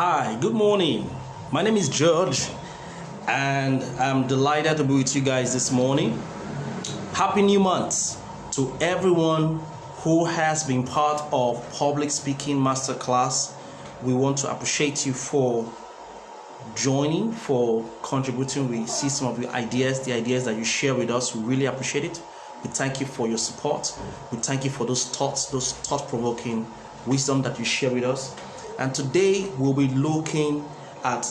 Hi, good morning. My name is George, and I'm delighted to be with you guys this morning. Happy New Month to everyone who has been part of Public Speaking Masterclass. We want to appreciate you for joining, for contributing. We see some of the ideas that you share with us. We really appreciate it. We thank you for your support. We thank you for those thought-provoking wisdom that you share with us. And today we'll be looking at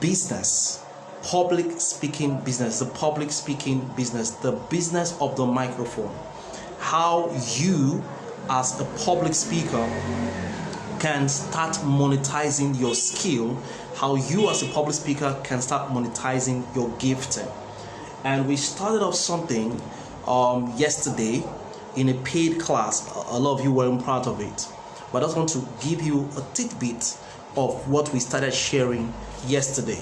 business, public speaking business, the public speaking business, the business of the microphone. How you, as a public speaker, can start monetizing your skill, how you as a public speaker can start monetizing your gifting. And we started off something yesterday in a paid class. A lot of you weren't part of it, but I just want to give you a tidbit of what we started sharing yesterday.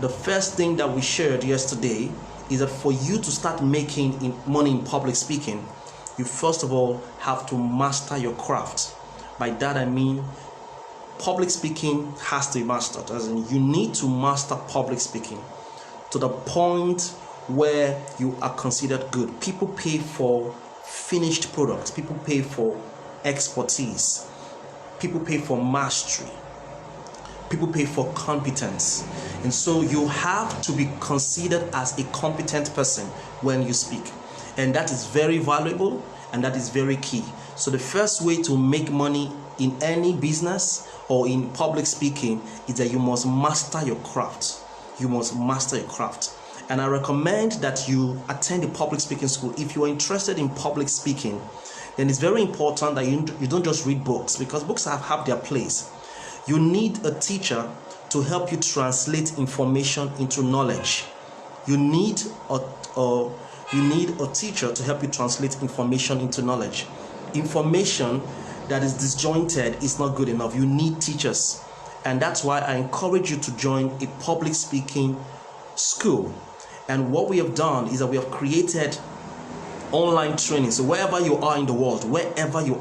The first thing that we shared yesterday is that for you to start making money in public speaking, you first of all have to master your craft. By that I mean public speaking has to be mastered, as in you need to master public speaking to the point where you are considered good. People pay for finished products, people pay for expertise, people pay for mastery, people pay for competence. And so you have to be considered as a competent person when you speak, and that is very valuable and that is very key. So the first way to make money in any business or in public speaking is that you must master your craft. You must master your craft. And I recommend that you attend a public speaking school. If you are interested in public speaking, then it's very important that you don't just read books, because books have their place. You need a teacher to help you translate information into knowledge. You need a teacher to help you translate information into knowledge. Information that is disjointed is not good enough. You need teachers. And that's why I encourage you to join a public speaking school. And what we have done is that we have created online training. So wherever you are in the world, whether you're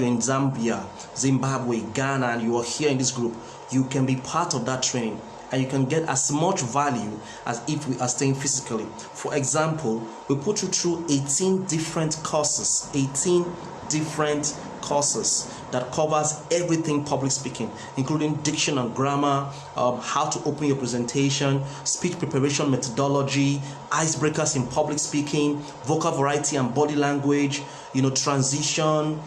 in Zambia, Zimbabwe, Ghana, and you are here in this group, you can be part of that training, and you can get as much value as if we are staying physically. For example, we put you through 18 different courses that covers everything public speaking, including diction and grammar, how to open your presentation, speech preparation methodology, icebreakers in public speaking, vocal variety and body language, transition,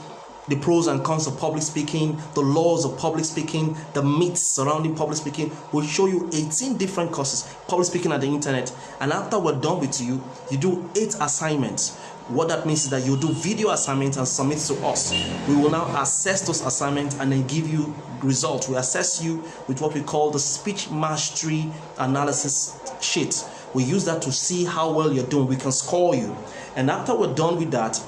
the pros and cons of public speaking, the laws of public speaking, the myths surrounding public speaking. We'll show you 18 different courses, public speaking at the internet. And after we're done with you, you do 8 assignments. What that means is that you do video assignments and submit to us. We will now assess those assignments and then give you results. We assess you with what we call the speech mastery analysis sheet. We use that to see how well you're doing. We can score you. And after we're done with that,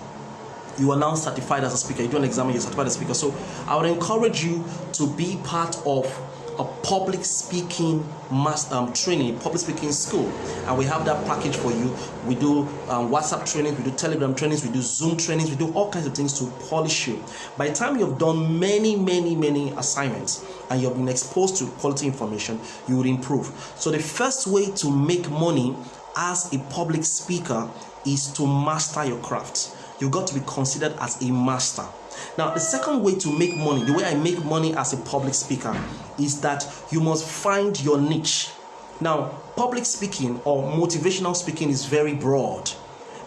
you are now certified as a speaker. You do an exam and you're certified as a speaker. So I would encourage you to be part of a public speaking training, public speaking school, and we have that package for you. We do WhatsApp trainings, we do Telegram trainings, we do Zoom trainings, we do all kinds of things to polish you. By the time you've done many assignments and you've been exposed to quality information, you will improve. So the first way to make money as a public speaker is to master your craft. You've got to be considered as a master. Now, the second way to make money, the way I make money as a public speaker, is that you must find your niche. Now, public speaking or motivational speaking is very broad,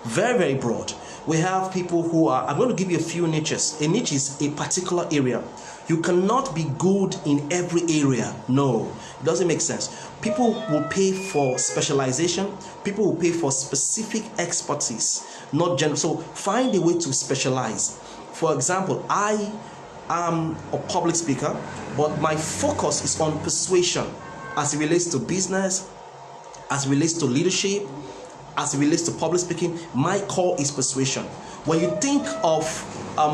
very broad. We have people who I'm going to give you a few niches. A niche is a particular area. You cannot be good in every area. No, it doesn't make sense. People will pay for specialization. People will pay for specific expertise, not general. So find a way to specialize. For example, I am a public speaker, but my focus is on persuasion as it relates to business, as it relates to leadership, as it relates to public speaking. My core is persuasion. When you think of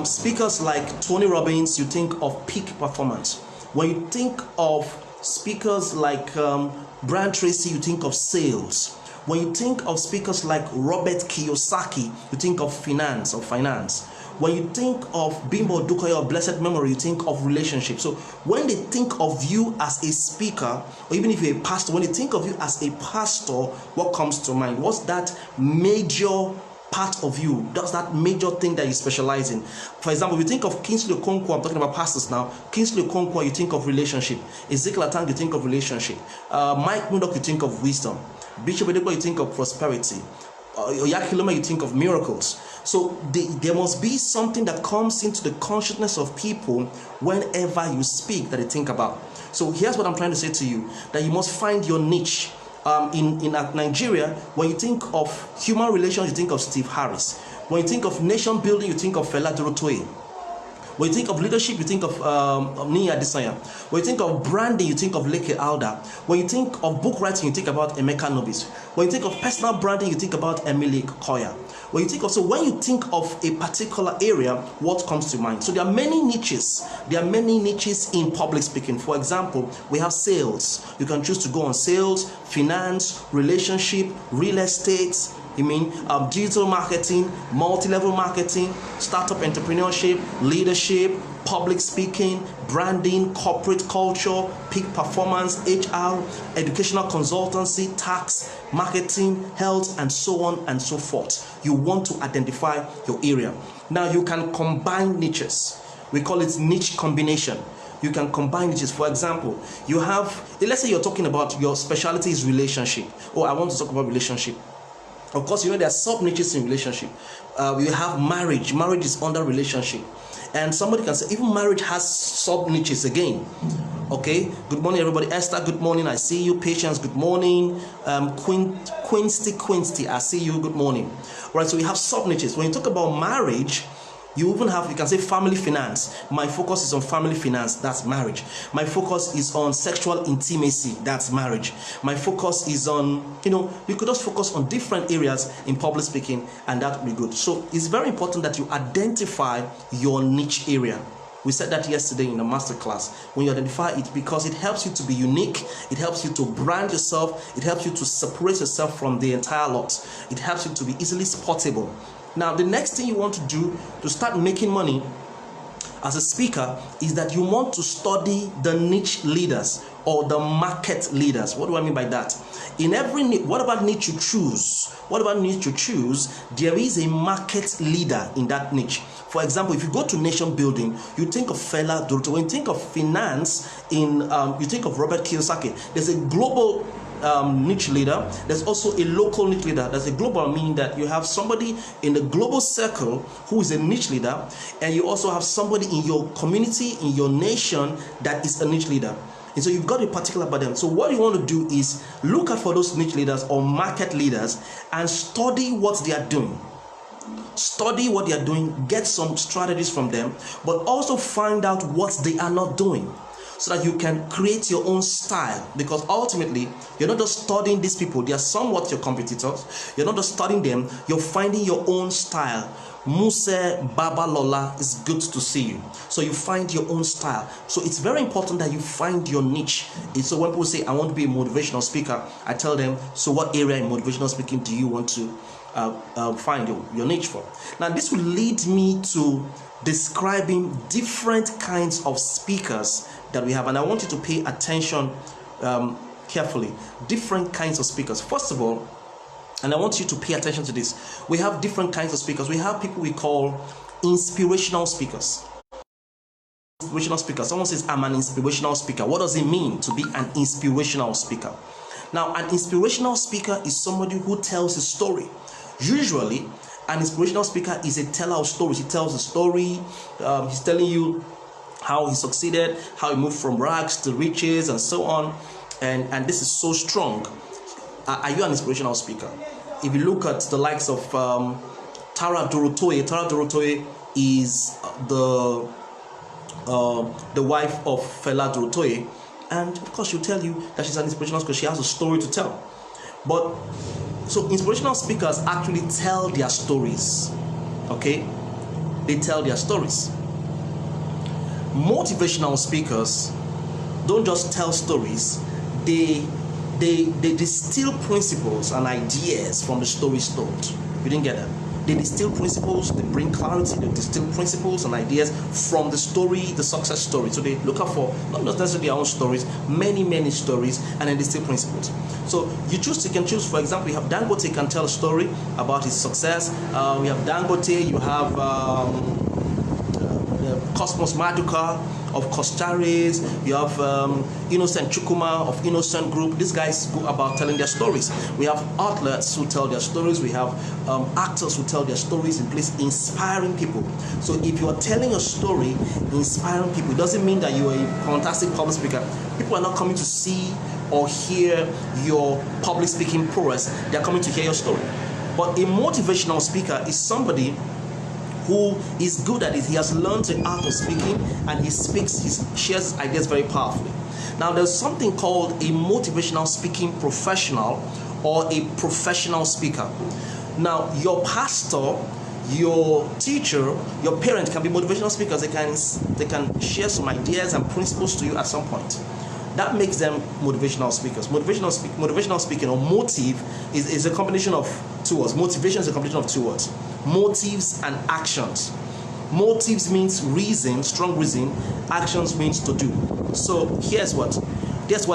speakers like Tony Robbins, you think of peak performance. When you think of speakers like Brian Tracy, you think of sales. When you think of speakers like Robert Kiyosaki, you think of finance. When you think of Bimbo Dukoya or blessed memory, you think of relationship. So when they think of you as a speaker, or even if you're a pastor, when they think of you as a pastor, what comes to mind? What's that major part of you? That's that major thing that you specialize in. For example, if you think of Kingsley Okonkwo, I'm talking about pastors now. Kingsley Okonkwo, you think of relationship. Ezekiel Atang, you think of relationship. Mike Murdoch, you think of wisdom. Bishop Edekwa, you think of prosperity. Oyakiloma, you think of miracles. So there must be something that comes into the consciousness of people whenever you speak that they think about. So here's what I'm trying to say to you, that you must find your niche. In Nigeria, when you think of human relations, you think of Steve Harris. When you think of nation building, you think of Fela Durotoye. When you think of leadership, you think of Niya Adesanya. When you think of branding, you think of Leke Alda. When you think of book writing, you think about Emeka Nobis. When you think of personal branding, you think about Emily Koya. When you think of a particular area, what comes to mind? So there are many niches. There are many niches in public speaking. For example, we have sales. You can choose to go on sales, finance, relationship, real estate. Digital marketing, multi-level marketing, startup entrepreneurship, leadership, public speaking, branding, corporate culture, peak performance, HR, educational consultancy, tax, marketing, health, and so on and so forth. You want to identify your area. Now you can combine niches. We call it niche combination. You can combine niches. For example, you have, let's say you're talking about your specialty is relationship. Oh, I want to talk about relationship. Of course, there are sub-niches in relationship. You have marriage. Marriage is under relationship. And somebody can say, even marriage has sub-niches again. Okay? Good morning, everybody. Esther, good morning. I see you. Patience, good morning. Quincy, I see you. Good morning. All right, so we have sub-niches. When you talk about marriage, you can say family finance. My focus is on family finance. That's marriage. My focus is on sexual intimacy. That's marriage. My focus is on, you could just focus on different areas in public speaking, and that would be good. So it's very important that you identify your niche area. We said that yesterday in the masterclass. When you identify it, because it helps you to be unique, it helps you to brand yourself, it helps you to separate yourself from the entire lot. It helps you to be easily spottable. Now, the next thing you want to do to start making money as a speaker is that you want to study the niche leaders or the market leaders. What do I mean by that? In every niche, whatever niche you choose, there is a market leader in that niche. For example, if you go to nation building, you think of Fela Durotoye. When you think of finance, you think of Robert Kiyosaki. There's a global niche leader. There's also a local niche leader. There's a global, meaning that you have somebody in the global circle who is a niche leader, and you also have somebody in your community, in your nation, that is a niche leader. And so you've got a particular pattern. So what you want to do is look out for those niche leaders or market leaders and study what they are doing. Study what they are doing, get some strategies from them, but also find out what they are not doing, so that you can create your own style. Because ultimately, you're not just studying these people, they are somewhat your competitors. You're not just studying them, you're finding your own style. Muse Baba Lola, it's good to see you. So you find your own style. So it's very important that you find your niche. And so when people say, I want to be a motivational speaker, I tell them, so what area in motivational speaking do you want to find your niche for? Now this will lead me to describing different kinds of speakers that we have, and I want you to pay attention carefully. Different kinds of speakers. First of all, and I want you to pay attention to this, we have different kinds of speakers. We have people we call inspirational speakers. Inspirational speaker. Someone says, I'm an inspirational speaker. What does it mean to be an inspirational speaker? Now, an inspirational speaker is somebody who tells a story. Usually, an inspirational speaker is a teller of stories. He tells a story. He's telling you how he succeeded, how he moved from rags to riches, and so on. And this is so strong. Are you an inspirational speaker? If you look at the likes of Tara Durotoye is the wife of Fela Durotoye, and of course she'll tell you that she's an inspirational speaker. She has a story to tell. But so inspirational speakers actually tell their stories. Okay, they tell their stories. Motivational speakers don't just tell stories, they distill principles and ideas from the stories told. You didn't get that? They distill principles, they bring clarity, they distill principles and ideas from the story, the success story. So they look out for not necessarily their own stories, many stories, and then distill principles. So you can choose, for example, you have Dangote can tell a story about his success. We have Dangote, you have Cosmos Maduka of Costaris, you have Innocent Chukuma of Innocent Group. These guys go about telling their stories. We have athletes who tell their stories. We have actors who tell their stories in place, inspiring people. So if you are telling a story, inspiring people, it doesn't mean that you are a fantastic public speaker. People are not coming to see or hear your public speaking prowess. They are coming to hear your story. But a motivational speaker is somebody who is good at it. He has learned the art of speaking, and he shares ideas very powerfully. Now, there's something called a motivational speaking professional or a professional speaker. Now, your pastor, your teacher, your parent can be motivational speakers. They can share some ideas and principles to you at some point. That makes them motivational speakers. Motivational speaking or motive is a combination of two words. Motivation is a combination of two words: motives and actions. Motives means reason, strong reason. Actions means to do. So here's what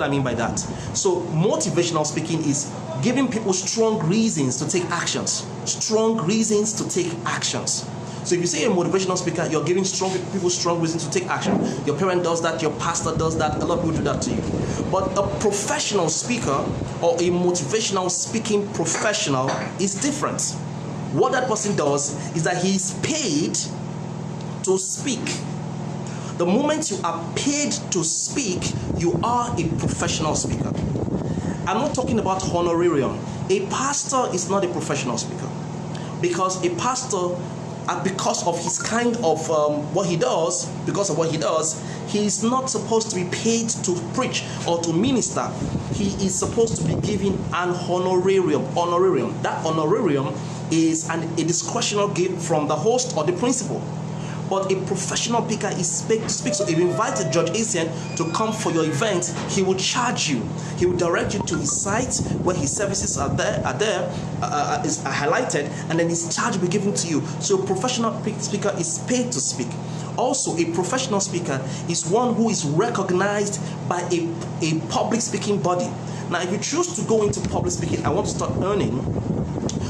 I mean by that. So motivational speaking is giving people strong reasons to take actions. Strong reasons to take actions. So if you say a motivational speaker, you're giving people strong reasons to take action. Your parent does that, your pastor does that, a lot of people do that to you. But a professional speaker or a motivational speaking professional is different. What that person does is that he is paid to speak. The moment you are paid to speak, you are a professional speaker. I'm not talking about honorarium. A pastor is not a professional speaker, because a pastor, because of his kind of what he does, he is not supposed to be paid to preach or to minister. He is supposed to be given an honorarium. That honorarium is a discretionary gift from the host or the principal. But a professional speaker is paid to speak. So if you invited Judge Essien to come for your event, he will charge you. He will direct you to his site where his services are highlighted, and then his charge will be given to you. So a professional speaker is paid to speak. Also, a professional speaker is one who is recognized by a public speaking body. Now, if you choose to go into public speaking, I want to start earning,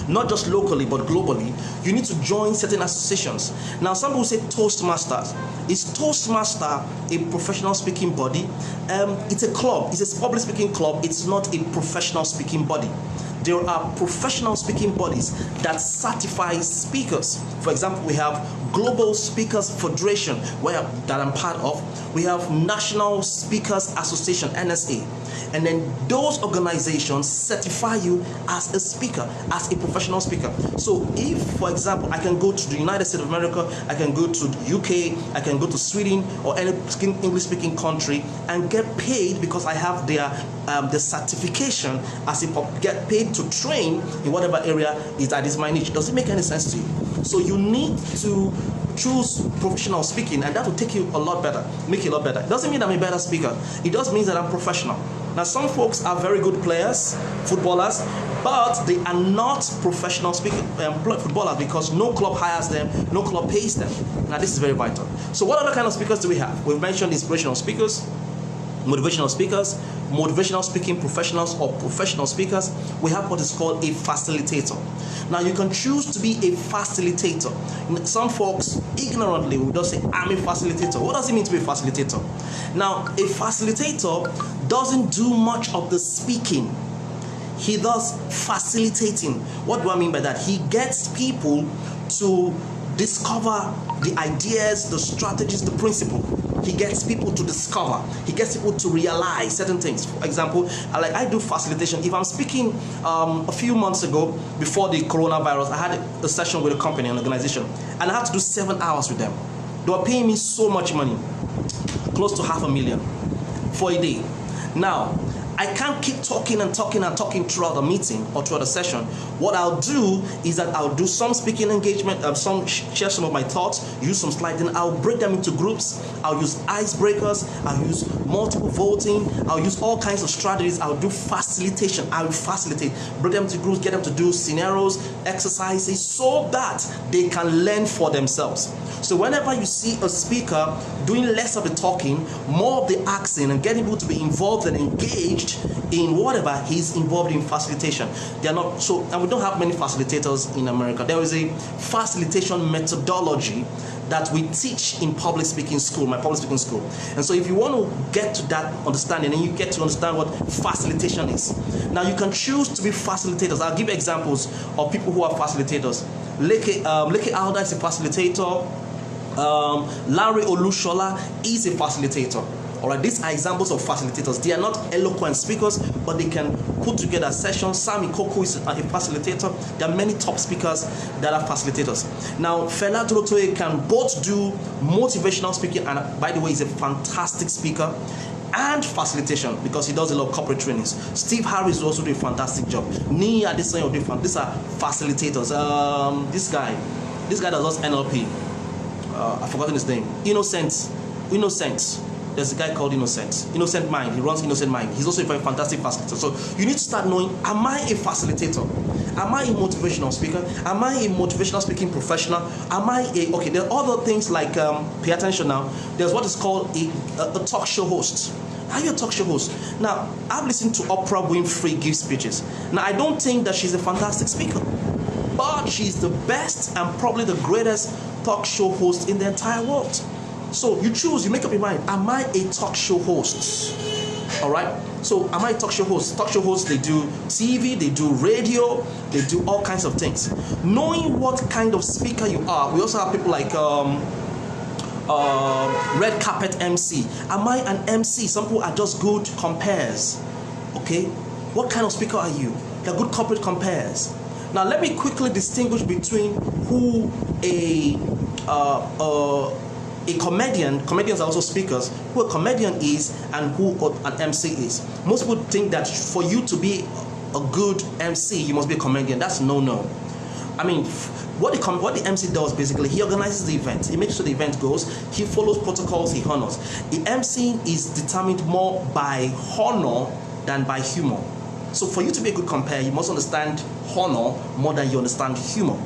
not just locally but globally, you need to join certain associations. Now, some people say Toastmasters. Is Toastmaster a professional speaking body? It's a club. It's a public speaking club. It's not a professional speaking body. There are professional speaking bodies that certify speakers. For example, we have Global Speakers Federation, that I'm part of. We have National Speakers Association, NSA. And then those organizations certify you as a speaker, as a professional speaker. So if, for example, I can go to the United States of America, I can go to the UK, I can go to Sweden or any English-speaking country and get paid because I have the certification as get paid to train in whatever area that is my niche. Does it make any sense to you? So you need to choose professional speaking, and that will take you a lot better, make you a lot better. It doesn't mean I'm a better speaker. It just means that I'm professional. Now, some folks are very good players, footballers, but they are not professional footballers because no club hires them, no club pays them. Now, this is very vital. So what other kind of speakers do we have? We've mentioned inspirational speakers, motivational speaking professionals or professional speakers. We have what is called a facilitator. Now, you can choose to be a facilitator. Some folks ignorantly will just say, I'm a facilitator. What does it mean to be a facilitator? Now, a facilitator doesn't do much of the speaking. He does facilitating. What do I mean by that? He gets people to discover the ideas, the strategies, the principle. He gets people to discover. He gets people to realize certain things. For example, I do facilitation. If I'm speaking a few months ago, before the coronavirus, I had a session with a company, an organization, and I had to do 7 hours with them. They were paying me so much money, close to $500,000 for a day. Now, I can't keep talking and talking and talking throughout the meeting or throughout the session. What I'll do is that I'll do some speaking engagement, share some of my thoughts, use some slides, then I'll break them into groups. I'll use icebreakers, I'll use multiple voting, I'll use all kinds of strategies. I'll do facilitation. I'll facilitate, break them into groups, get them to do scenarios, exercises, so that they can learn for themselves. So whenever you see a speaker doing less of the talking, more of the asking, and getting people to be involved and engaged in whatever he's involved in facilitation. They are not so, and we don't have many facilitators in America. There is a facilitation methodology that we teach in public speaking school, my public speaking school. And so if you want to get to that understanding, and you get to understand what facilitation is. Now you can choose to be facilitators. I'll give examples of people who are facilitators. Leke Alda is a facilitator. Larry Olushola is a facilitator. All right, these are examples of facilitators. They are not eloquent speakers, but they can put together sessions. Sami Koko is a facilitator. There are many top speakers that are facilitators. Now, Fela Durotoye can both do motivational speaking, and by the way, he's a fantastic speaker, and facilitation, because he does a lot of corporate trainings. Steve Harris also do a fantastic job. Ni Adesanya do different. These are facilitators. This guy does NLP. I've forgotten his name. Innocent. There's a guy called Innocent Mind. He runs Innocent Mind. He's also a very fantastic facilitator. So you need to start knowing, am I a facilitator? Am I a motivational speaker? Am I a motivational speaking professional? Okay, there are other things like, pay attention now. There's what is called a talk show host. Are you a talk show host? Now, I've listened to Oprah Winfrey give speeches. Now, I don't think that she's a fantastic speaker, but she's the best and probably the greatest talk show host in the entire world. So you choose, you make up your mind, am I a talk show host? All right, so am I a talk show host? Talk show hosts, they do TV, they do radio, they do all kinds of things. Knowing what kind of speaker you are, we also have people like red carpet MC. Am I an MC? Some people are just good compares. Okay, what kind of speaker are you? They're good corporate compares. Now let me quickly distinguish between who a comedians are also speakers, who a comedian is and who an MC is. Most people think that for you to be a good MC, you must be a comedian. That's no. I mean, what the MC does basically, he organizes the event, he makes sure the event goes, he follows protocols, he honors. The MC is determined more by honor than by humor. So for you to be a good compare, you must understand honor more than you understand humor.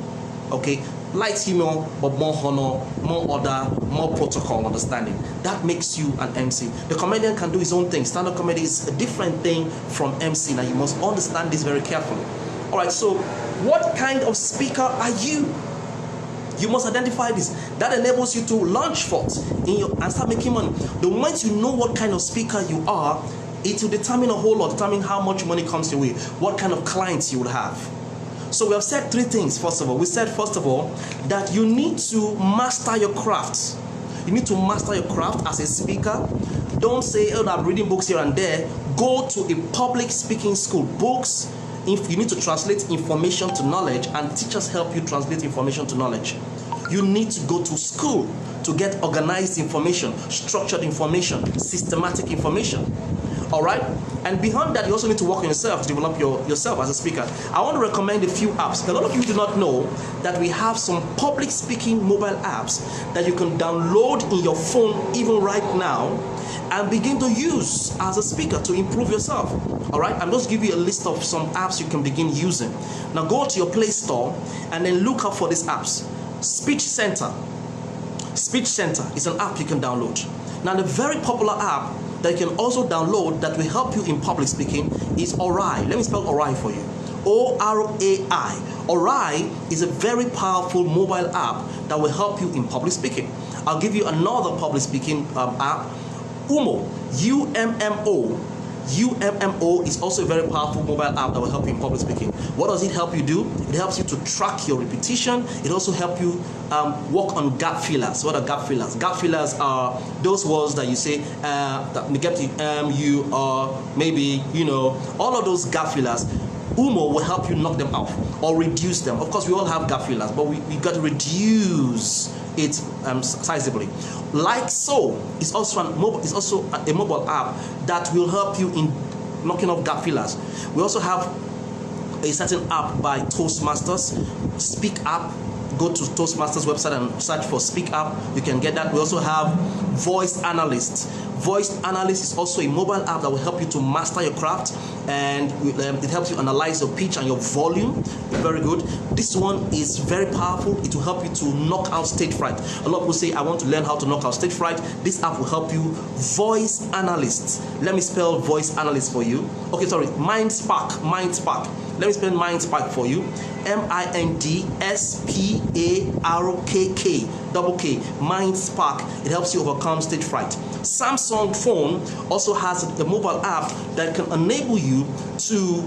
Okay? Light humor, but more honor, more order, more protocol understanding. That makes you an MC. The comedian can do his own thing. Stand-up comedy is a different thing from MC. Now you must understand this very carefully. All right, so what kind of speaker are you? You must identify this. That enables you to launch forth and start making money. The moment you know what kind of speaker you are, it will determine a whole lot, determine how much money comes your way, what kind of clients you will have. So we have said three things, first of all. We said, first of all, that you need to master your craft. You need to master your craft as a speaker. Don't say, oh, I'm reading books here and there. Go to a public speaking school. Books, if you need to translate information to knowledge, and teachers help you translate information to knowledge. You need to go to school to get organized information, structured information, systematic information. All right? And beyond that, you also need to work on yourself to develop yourself as a speaker. I want to recommend a few apps. A lot of you do not know that we have some public speaking mobile apps that you can download in your phone even right now and begin to use as a speaker to improve yourself. All right? I'm just giving you a list of some apps you can begin using. Now go to your Play Store and then look up for these apps. Speech Center. Speech Center is an app you can download. Now the very popular app that you can also download that will help you in public speaking is Orai. Let me spell Orai for you. O-R-A-I. Orai is a very powerful mobile app that will help you in public speaking. I'll give you another public speaking app. Umo. U-M-M-O. UMMO is also a very powerful mobile app that will help you in public speaking. What does it help you do? It helps you to track your repetition. It also helps you work on gap fillers. What are gap fillers? Gap fillers are those words that you say that get to you or maybe, you know, all of those gap fillers. Umo will help you knock them off or reduce them. Of course, we all have gap fillers, but we got to reduce it sizably. Like So is also a mobile app that will help you in knocking off gap fillers. We also have a certain app by Toastmasters, Speak App. Go to Toastmasters website and search for Speak App. You can get that. We also have Voice Analyst. Voice Analyst is also a mobile app that will help you to master your craft, and it helps you analyze your pitch and your volume. Very good. This one is very powerful. It will help you to knock out stage fright. A lot of people say, I want to learn how to knock out stage fright. This app will help you. Voice Analyst. Let me spell Voice Analyst for you. Okay, sorry. Mind Spark. Let me spell Mind Spark for you. MindSpark. Mind Spark. It helps you overcome stage fright. Samsung phone also has a mobile app that can enable you to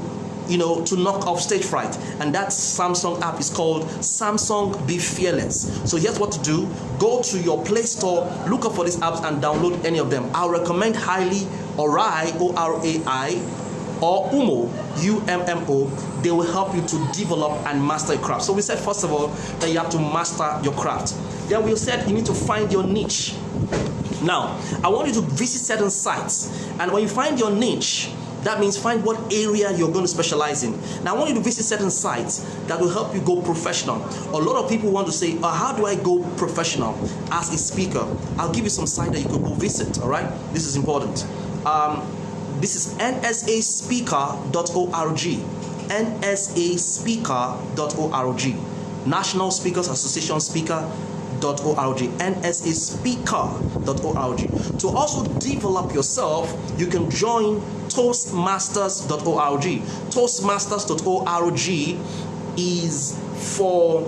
knock off stage fright, and that Samsung app is called Samsung Be Fearless. So here's what to do. Go to your Play Store, look up for these apps and download any of them. I'll recommend highly Orai, O-R-A-I, or Umo, U-M-M-O. They will help you to develop and master your craft. So we said, first of all, that you have to master your craft. Then we said you need to find your niche. Now, I want you to visit certain sites, and when you find your niche, that means find what area you're going to specialize in. Now, I want you to visit certain sites that will help you go professional. A lot of people want to say, how do I go professional as a speaker? I'll give you some sites that you could go visit, all right? This is important. This is nsaspeaker.org. nsaspeaker.org. National Speakers Association Speaker.org. nsaspeaker.org. To also develop yourself, you can join Toastmasters.org. Toastmasters.org is for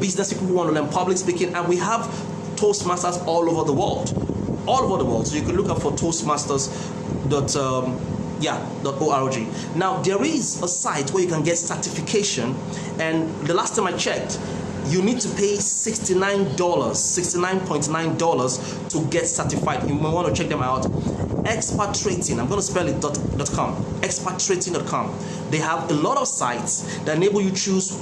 business people who want to learn public speaking, and we have Toastmasters all over the world. So you can look up for Toastmasters.org. Now, there is a site where you can get certification, and the last time I checked, you need to pay $69.9 to get certified. You may want to check them out. Expertrating, I'm going to spell it .com. Expertrating.com. They have a lot of sites that enable you to choose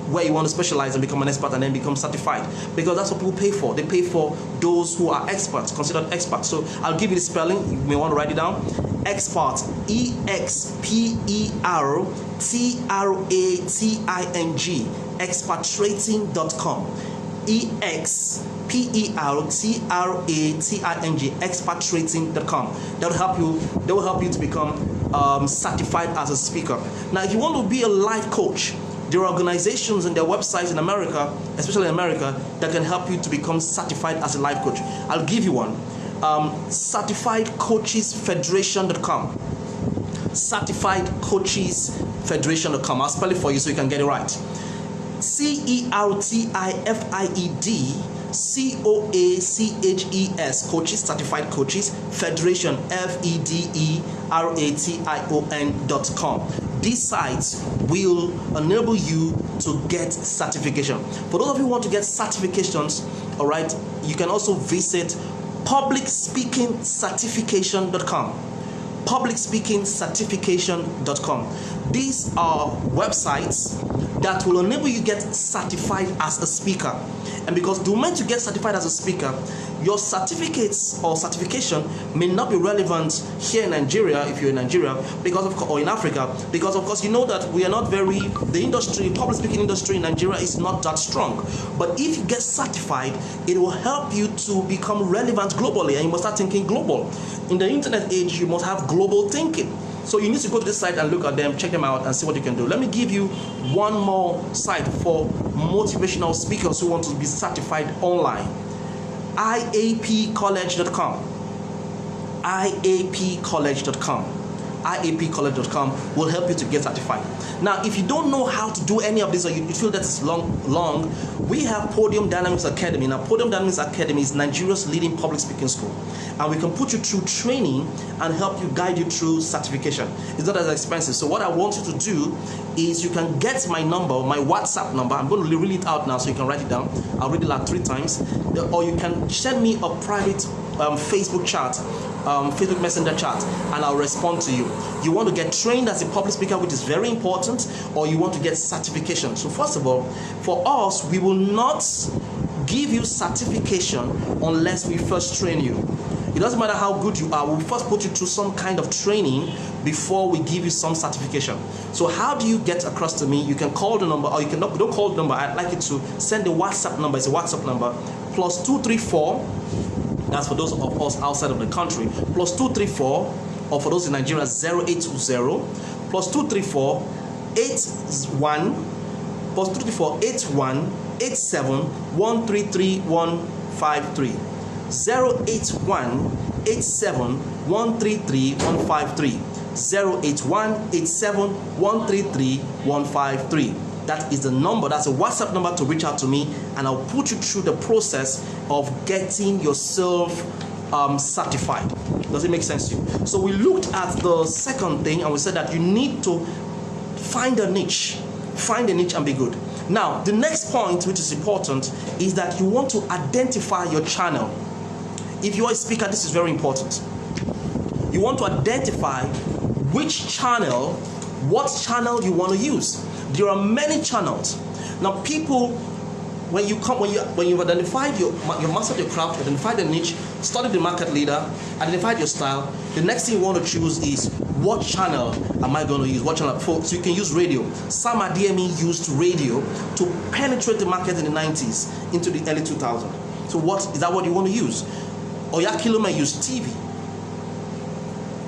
where you want to specialize and become an expert and then become certified, because that's what people pay for. They pay for those who are experts, considered experts. So I'll give you the spelling. You may want to write it down. Expert, EXPERTRATING, expertrating.com. EXPERTRATING, expertrating.com. They will help you to become certified as a speaker. Now, if you want to be a life coach, there are organizations and their websites in America, especially in America, that can help you to become certified as a life coach. I'll give you one. CertifiedCoachesFederation.com. CertifiedCoachesFederation.com. I'll spell it for you so you can get it right. CertifiedCoaches, coaches, certified coaches, Federation, FEDERATION.com. These sites will enable you to get certification. For those of you who want to get certifications, all right, you can also visit PublicSpeakingCertification.com. PublicSpeakingCertification.com. These are websites that will enable you to get certified as a speaker. And because the moment you get certified as a speaker, your certificates or certification may not be relevant here in Nigeria, if you're in Nigeria, or in Africa, because of course you know that we are not the public speaking industry in Nigeria is not that strong. But if you get certified, it will help you to become relevant globally, and you must start thinking global. In the internet age, you must have global thinking. So you need to go to this site and look at them, check them out, and see what you can do. Let me give you one more site for motivational speakers who want to be certified online. IAPcollege.com. IAPcollege.com. IAPcollege.com will help you to get certified. Now, if you don't know how to do any of this, or you feel that it's long, we have Podium Dynamics Academy. Now, Podium Dynamics Academy is Nigeria's leading public speaking school, and we can put you through training and help you, guide you through certification. It's not as expensive. So what I want you to do is you can get my number, my WhatsApp number. I'm going to read it out now so you can write it down. I'll read it like 3 times. Or you can send me a private Facebook chat, Facebook Messenger chat, and I'll respond to you. You want to get trained as a public speaker, which is very important, or you want to get certification. So first of all, for us, we will not give you certification unless we first train you. It doesn't matter how good you are. We'll first put you through some kind of training before we give you some certification. So how do you get across to me? You can call the number, or you can don't call the number. I'd like you to send the WhatsApp number. It's a WhatsApp number, +234. That's for those of us outside of the country. +234, or for those in Nigeria, 0820 +234 81 +234 81 87 133 153 081 87 133 153 081 87 133 153. That is the number. That's a WhatsApp number to reach out to me, and I'll put you through the process of getting yourself certified. Does it make sense to you? So we looked at the second thing, and we said that you need to find a niche and be good. Now, the next point, which is important, is that you want to identify your channel. If you are a speaker, this is very important. You want to identify which channel, what channel you want to use. There are many channels. Now, people, when you've identified you've mastered your craft, identified the niche, studied the market leader, identified your style, the next thing you want to choose is what channel am I going to use? What channel? So you can use radio. Sam Adeyemi used radio to penetrate the market in the 90s into the early 2000s. So is that what you want to use? Oyakilome used TV.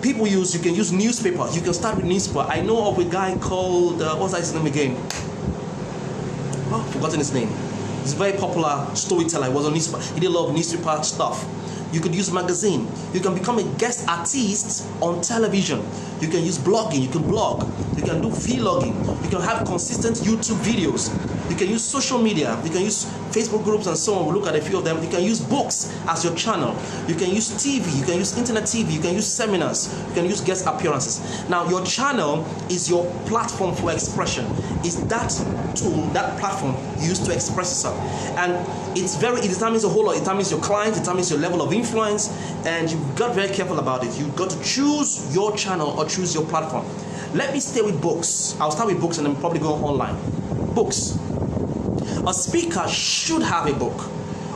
You can use newspapers. You can start with newspaper. I know of a guy called, what's his name again? Oh, I've forgotten his name. He's a very popular storyteller. He was on newspaper. He did a lot of newspaper stuff. You could use magazine. You can become a guest artist on television. You can use blogging. You can blog. You can do vlogging. You can have consistent YouTube videos. You can use social media. You can use Facebook groups and so on. We'll look at a few of them. You can use books as your channel. You can use TV. You can use internet TV. You can use seminars. You can use guest appearances. Now, your channel is your platform for expression. It's that tool, that platform used to express yourself. And it determines a whole lot. It determines your clients, it determines your level of influence, and you've got very careful about it. You've got to choose your channel or choose your platform. Let me stay with books. I'll start with books and then probably go online. Books. A speaker should have a book,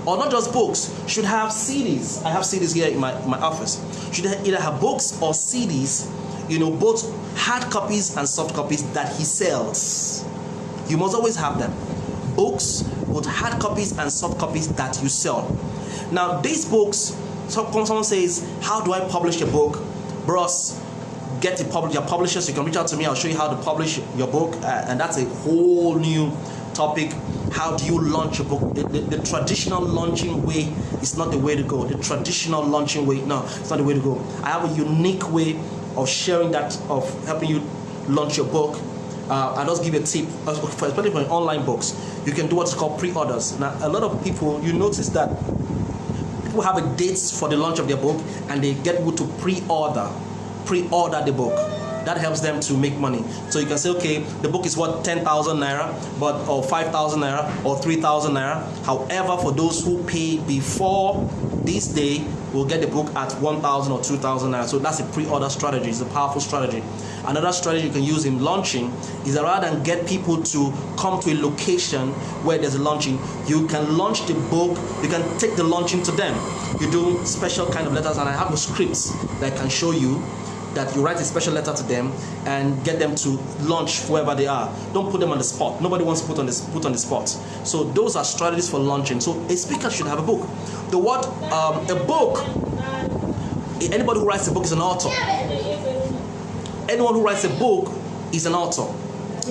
or not just books, should have CDs. I have CDs here in my office. Should either have books or CDs, both hard copies and soft copies that he sells. You must always have them. Books, both hard copies and soft copies that you sell. Now, these books, someone says, how do I publish a book? Bros, get your publishers. You can reach out to me. I'll show you how to publish your book. And that's a whole new topic. How do you launch a book? The traditional launching way is not the way to go. The traditional launching way, no, it's not the way to go. I have a unique way of sharing that, of helping you launch your book. I'll just give you a tip, especially for online books. You can do what's called pre-orders. Now, a lot of people, you notice that people have a date for the launch of their book, and they get people to pre-order the book. That helps them to make money. So you can say, okay, the book is worth 10,000 naira, or 5,000 naira, or 3,000 naira. However, for those who pay before this day, will get the book at 1,000 or 2,000 naira. So that's a pre-order strategy. It's a powerful strategy. Another strategy you can use in launching is that rather than get people to come to a location where there's a launching, you can launch the book. You can take the launching to them. You do special kind of letters, and I have the scripts that I can show you, that you write a special letter to them and get them to launch wherever they are. Don't put them on the spot. Nobody wants to put on the spot. So those are strategies for launching. So a speaker should have a book. The word a book. Anybody who writes a book is an author. Anyone who writes a book is an author.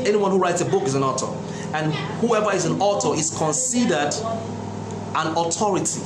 Anyone who writes a book is an author. And whoever is an author is considered an authority.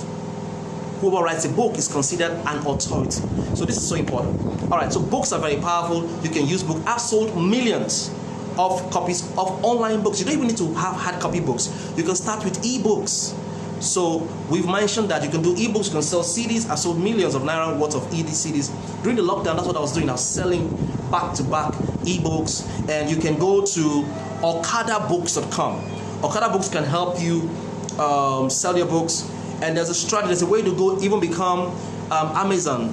Whoever writes a book is considered an authority. So this is so important. All right, so books are very powerful. You can use books. I've sold millions of copies of online books. You don't even need to have hard copy books. You can start with ebooks. So we've mentioned that you can do ebooks, you can sell CDs. I sold millions of naira worth of ED CDs. During the lockdown, that's what I was doing. I was selling back-to-back ebooks. And you can go to okadabooks.com. Okada Books can help you sell your books. And there's a strategy, there's a way to go, even become an Amazon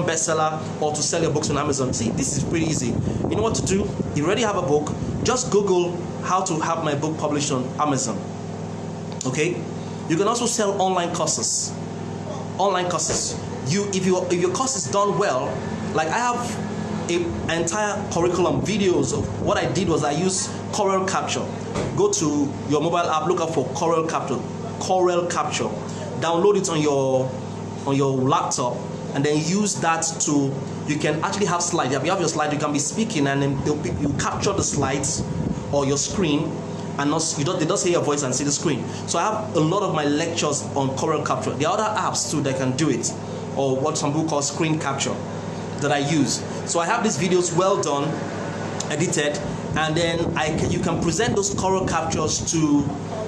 bestseller, or to sell your books on Amazon. See, this is pretty easy. You know what to do? You already have a book. Just Google how to have my book published on Amazon. Okay? You can also sell online courses. Online courses. if your course is done well, like I have an entire curriculum videos of what I did was I used Corel Capture. Go to your mobile app, look up for Corel Capture, download it on your laptop, and then use that to, you can actually have slides. If you have your slide, you can be speaking, and then you capture the slides or your screen, and they don't hear your voice and see the screen. So I have a lot of my lectures on Corel Capture. There are other apps too that can do it, or what some people call screen capture, that I use. So I have these videos well done, edited, and then you can present those Corel captures to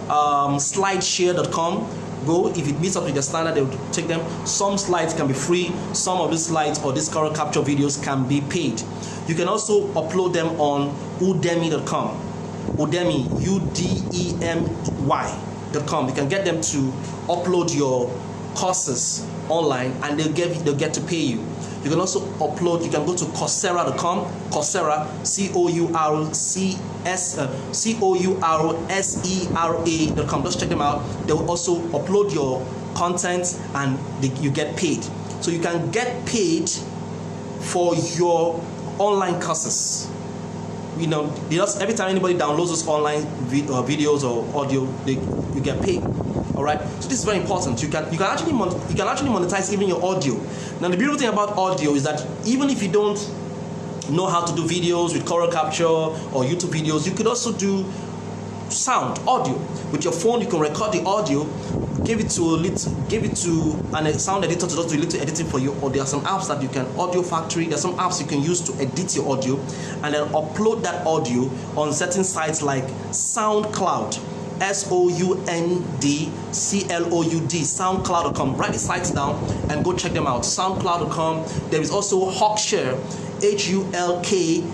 slideshare.com. Go, if it meets up with the standard, they will take them. Some slides can be free. Some of these slides or these Corel capture videos can be paid. You can also upload them on udemy.com. Udemy, udemy.com. You can get them to upload your courses online, and they'll get to pay you. You can also upload. You can go to Coursera.com. Coursera, Coursera.com. Just check them out. They will also upload your content, and you get paid. So you can get paid for your online courses. You know, every time anybody downloads those online videos or audio, you get paid. All right. So this is very important. You can actually monetize even your audio. Now the beautiful thing about audio is that even if you don't know how to do videos with Corel Capture or YouTube videos, you could also do audio with your phone. You can record the audio, give it to a sound editor to just do a little editing for you. Or there are some apps that you can, Audio Factory. There are some apps you can use to edit your audio and then upload that audio on certain sites like SoundCloud. SoundCloud, SoundCloud.com. Write the sites down and go check them out. SoundCloud.com. There is also Hawkshare, HULKSHARE.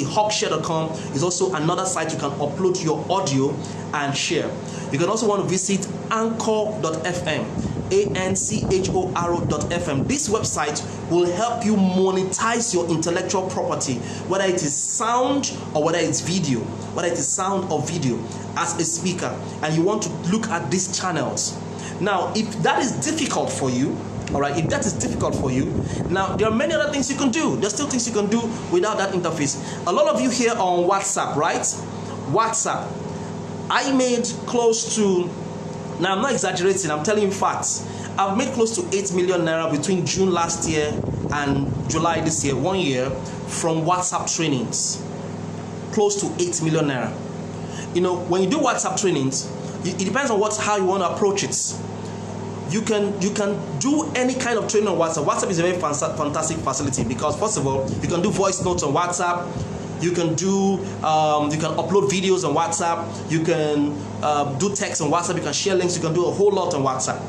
Hawkshare.com is also another site you can upload your audio and share. You can also want to visit Anchor.fm. ANCHOR.fm. This website will help you monetize your intellectual property, whether it is sound or whether it's video, as a speaker, and you want to look at these channels. Now, if that is difficult for you, all right, now there are many other things you can do. There's still things you can do without that interface. A lot of you here on WhatsApp, right? WhatsApp. I made close to, now I'm not exaggerating, I'm telling you facts. I've made close to 8 million naira between June last year and July this year, 1 year, from WhatsApp trainings. Close to 8 million naira. You know, when you do WhatsApp trainings, it depends on how you want to approach it. You can do any kind of training on WhatsApp. WhatsApp is a very fantastic facility because, first of all, you can do voice notes on WhatsApp. You can upload videos on WhatsApp. You can do text on WhatsApp. You can share links. You can do a whole lot on WhatsApp.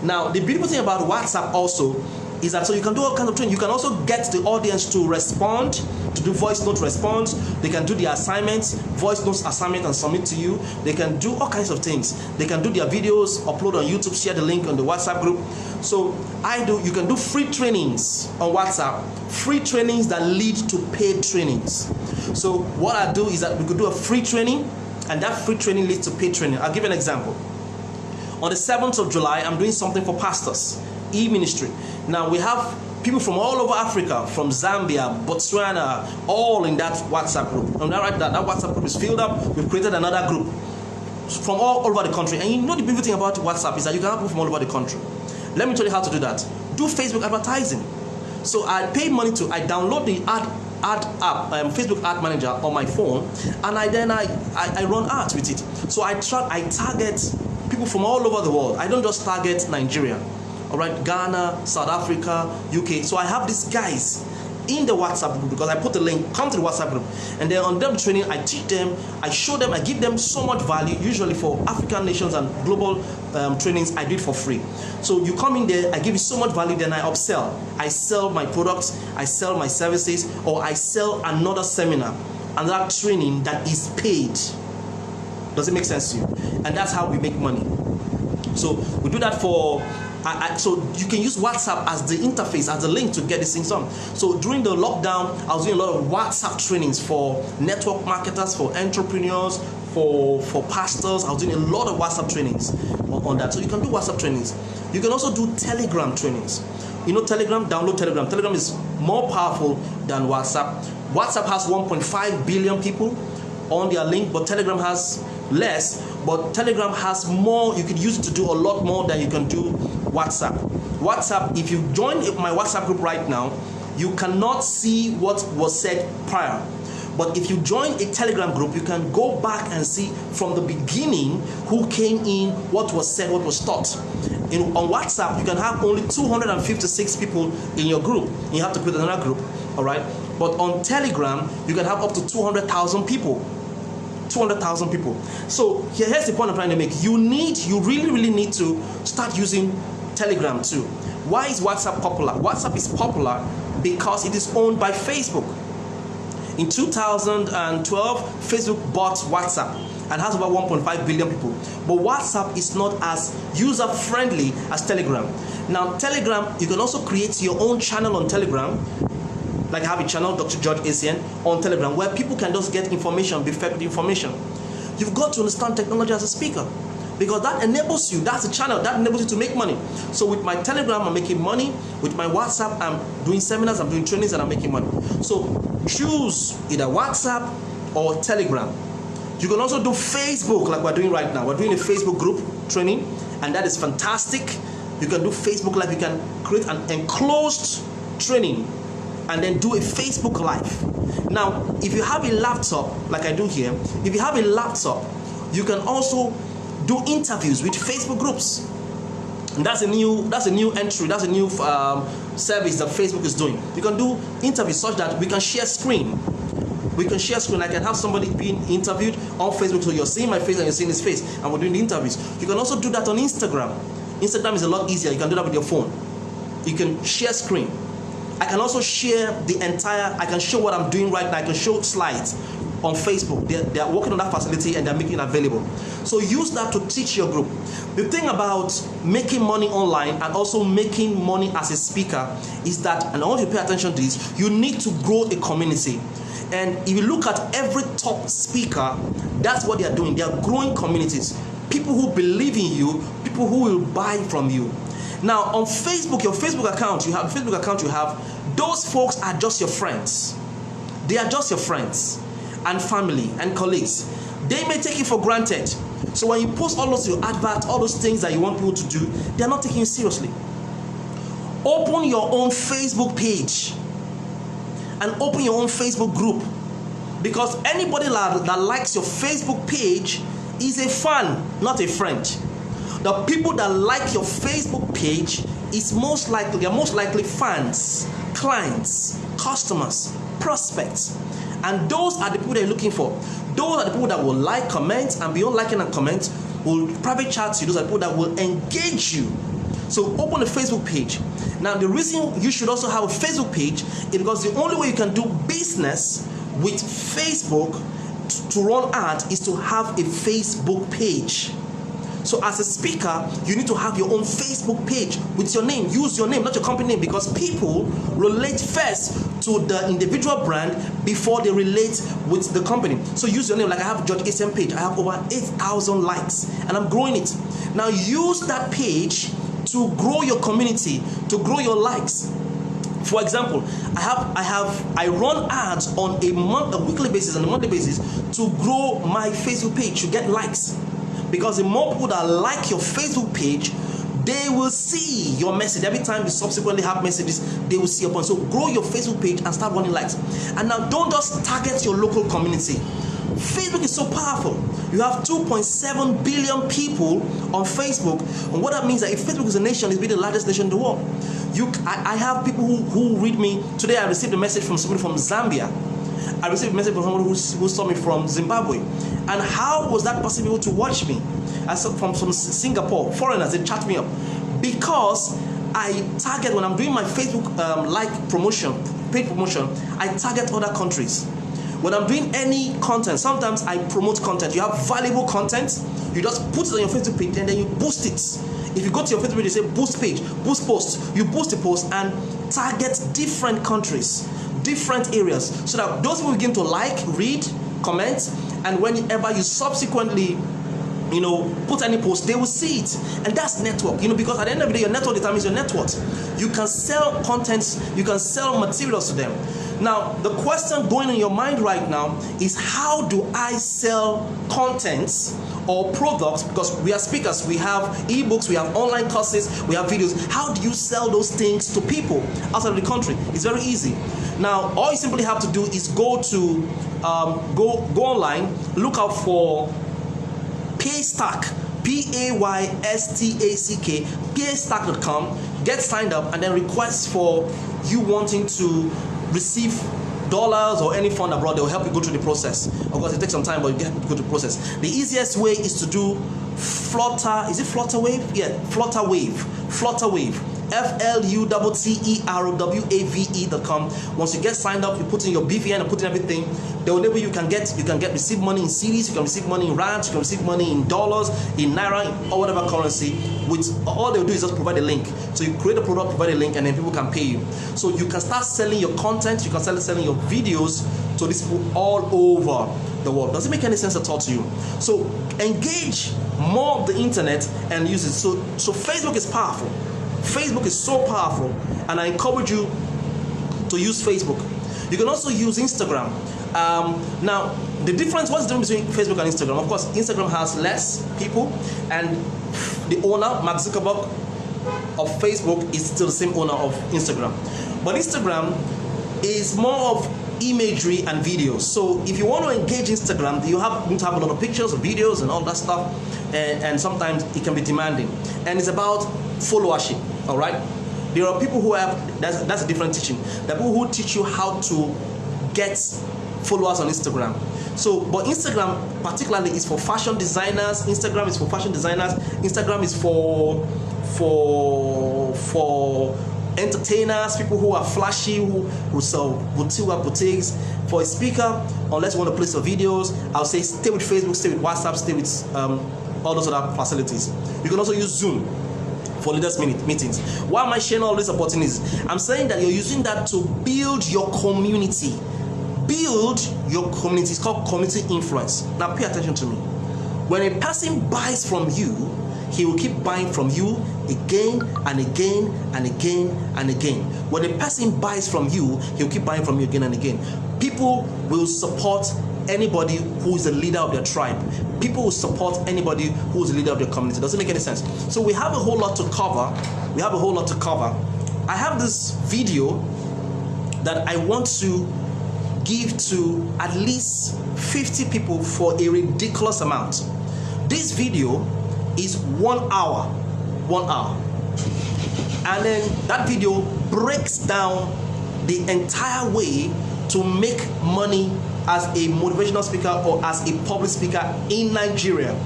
Now, the beautiful thing about WhatsApp also is that so you can do all kinds of training. You can also get the audience to respond, to do voice note response. They can do the assignments, voice notes assignment, and submit to you. They can do all kinds of things. They can do their videos, upload on YouTube, share the link on the WhatsApp group. So you can do free trainings on WhatsApp, free trainings that lead to paid trainings. So what I do is that we could do a free training, and that free training leads to paid training. I'll give you an example. On the 7th of July, I'm doing something for pastors, e-ministry. Now we have people from all over Africa, from Zambia, Botswana, all in that WhatsApp group. And that WhatsApp group is filled up. We've created another group from all over the country. And you know the beautiful thing about WhatsApp is that you can have people from all over the country. Let me tell you how to do that. Do Facebook advertising. So I pay money I download the ad app, Facebook ad manager on my phone, and I run ads with it. So I target people from all over the world. I don't just target Nigeria. All right, Ghana, South Africa, UK. So I have these guys in the WhatsApp group because I put the link, come to the WhatsApp group, and then on them training, I teach them, I show them, I give them so much value. Usually for African nations and global trainings, I do it for free. So you come in there, I give you so much value, then I upsell. I sell my products, I sell my services, or I sell another seminar, another training that is paid. Does it make sense to you? And that's how we make money. So we do that for. So you can use WhatsApp as the interface, as the link to get these things on. So during the lockdown, I was doing a lot of WhatsApp trainings for network marketers, for entrepreneurs, for pastors. I was doing a lot of WhatsApp trainings on that. So you can do WhatsApp trainings. You can also do Telegram trainings. You know Telegram? Download Telegram. Telegram is more powerful than WhatsApp. WhatsApp has 1.5 billion people on their link, but Telegram has less. But Telegram has more. You could use it to do a lot more than you can do WhatsApp. WhatsApp, if you join my WhatsApp group right now, you cannot see what was said prior. But if you join a Telegram group, you can go back and see from the beginning who came in, what was said, what was taught. On WhatsApp, you can have only 256 people in your group. You have to create another group, all right? But on Telegram, you can have up to 200,000 people. 200,000 people. So here's the point I'm trying to make. You really need to start using Telegram too. Why is WhatsApp popular? WhatsApp is popular because it is owned by Facebook. In 2012, Facebook bought WhatsApp and has over 1.5 billion people. But WhatsApp is not as user-friendly as Telegram. Now, Telegram, you can also create your own channel on Telegram. Like I have a channel, Dr. George Essien, on Telegram, where people can just get information, be fed with information. You've got to understand technology as a speaker, because that enables you, that's a channel, that enables you to make money. So with my Telegram, I'm making money. With my WhatsApp, I'm doing seminars, I'm doing trainings, and I'm making money. So choose either WhatsApp or Telegram. You can also do Facebook like we're doing right now. We're doing a Facebook group training, and that is fantastic. You can do Facebook Live. You can create an enclosed training and then do a Facebook Live. Now, if you have a laptop, like I do here, if you have a laptop, you can also do interviews with Facebook groups. And that's a new entry, that's a new service that Facebook is doing. You can do interviews such that we can share screen. We can share screen. I can have somebody being interviewed on Facebook, so you're seeing my face and you're seeing his face, and we're doing the interviews. You can also do that on Instagram. Instagram is a lot easier. You can do that with your phone. You can share screen. I can also share I can show what I'm doing right now. I can show slides on Facebook. They are working on that facility and they're making it available. So use that to teach your group. The thing about making money online and also making money as a speaker is that, and I want you to pay attention to this, you need to grow a community. And if you look at every top speaker, that's what they are doing. They are growing communities. People who believe in you, people who will buy from you. Now on Facebook, your Facebook account you have, those folks are just your friends. They are just your friends and family and colleagues. They may take you for granted. So when you post all those your adverts, all those things that you want people to do, they are not taking you seriously. Open your own Facebook page and open your own Facebook group, because anybody that likes your Facebook page is a fan, not a friend. The people that like your Facebook page they're most likely fans, clients, customers, prospects. And those are the people that you're looking for. Those are the people that will like, comment, and beyond liking and comment, will private chat you. Those are the people that will engage you. So open a Facebook page. Now the reason you should also have a Facebook page is because the only way you can do business with Facebook to run ads is to have a Facebook page. So as a speaker, you need to have your own Facebook page with your name. Use your name, not your company name, because people relate first to the individual brand before they relate with the company. So use your name. Like I have George Essien page. I have over 8,000 likes and I'm growing it. Now use that page to grow your community, to grow your likes. For example, I run ads on a weekly basis and a monthly basis to grow my Facebook page, to get likes. Because the more people that like your Facebook page, they will see your message. Every time you subsequently have messages, they will see your point. So grow your Facebook page and start running likes. And now don't just target your local community. Facebook is so powerful. You have 2.7 billion people on Facebook. And what that means is that if Facebook is a nation, it's the largest nation in the world. I have people who read me. Today I received a message from somebody from Zambia. I received a message from someone who saw me from Zimbabwe. And how was that possible to watch me? I saw from Singapore, foreigners, they chat me up. Because I target, when I'm doing my Facebook paid promotion, I target other countries. When I'm doing any content, sometimes I promote content. You have valuable content, you just put it on your Facebook page and then you boost it. If you go to your Facebook page, you say boost page, boost post. You boost the post and target different countries, different areas, so that those people begin to like, read, comment, and whenever you subsequently put any post, they will see it. And that's network, because at the end of the day, your network determines your net worth. You can sell contents, you can sell materials to them. Now, the question going in your mind right now is, how do I sell contents or products? Because we are speakers, we have ebooks, we have online courses, we have videos. How do you sell those things to people outside of the country? It's very easy. Now, all you simply have to do is go to go online, look out for Paystack, Paystack, paystack.com, get signed up, and then request for you wanting to receive dollars or any fund abroad. They will help you go through the process. Of course, it takes some time, but you get to go through the process. The easiest way is to do Flutter. Is it Flutterwave? Yeah, Flutterwave. Flutterwave. FLUTTERWAVE.com. Once you get signed up, you put in your BVN and put in everything. They will enable you can receive money in CDs, you can receive money in rands, you can receive money in dollars, in naira, or whatever currency. Which all they will do is just provide a link. So you create a product, provide a link, and then people can pay you. So you can start selling your content, you can start selling your videos to these people all over the world. Does it make any sense at all to you? So engage more of the internet and use it. So Facebook is powerful. Facebook is so powerful, and I encourage you to use Facebook. You can also use Instagram. Now, the difference, what's the difference between Facebook and Instagram? Of course, Instagram has less people, and the owner, Mark Zuckerberg of Facebook, is still the same owner of Instagram. But Instagram is more of imagery and videos. So if you want to engage Instagram, you need to have a lot of pictures or videos and all that stuff, and sometimes it can be demanding. And it's about followership. All right, there are people who have that's a different teaching. There are people who teach you how to get followers on Instagram. So, but Instagram particularly is for fashion designers. Instagram is for fashion designers. Instagram is for entertainers, people who are flashy, who sell boutiques. For a speaker, unless you want to place your videos, I'll say stay with Facebook, stay with WhatsApp, stay with all those other facilities. You can also use Zoom for leaders meetings. Why am I sharing all these opportunities? I'm saying that you're using that to build your community. Build your community. It's called community influence. Now pay attention to me. When a person buys from you, he will keep buying from you again and again and again and again. When a person buys from you, he'll keep buying from you again and again. People will support anybody who is the leader of their tribe. People will support anybody who is the leader of their community. Does it make any sense? So we have a whole lot to cover. I have this video that I want to give to at least 50 people for a ridiculous amount. This video is 1 hour. 1 hour. And then that video breaks down the entire way to make money as a motivational speaker or as a public speaker in Nigeria.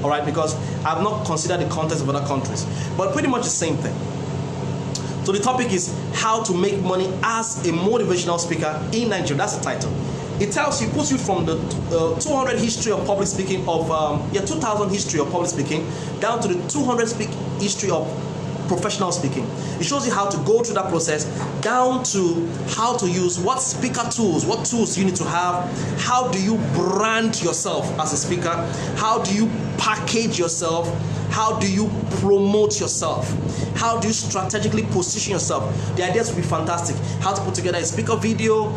All right, because I've not considered the context of other countries, but pretty much the same thing. So the topic is how to make money as a motivational speaker in Nigeria. That's the title. It tells you, puts you from the 200 history of public speaking of 2000 history of public speaking down to the 200 history of professional speaking. It shows you how to go through that process down to how to use what speaker tools, what tools you need to have, how do you brand yourself as a speaker, how do you package yourself, how do you promote yourself, how do you strategically position yourself. The ideas will be fantastic. How to put together a speaker video,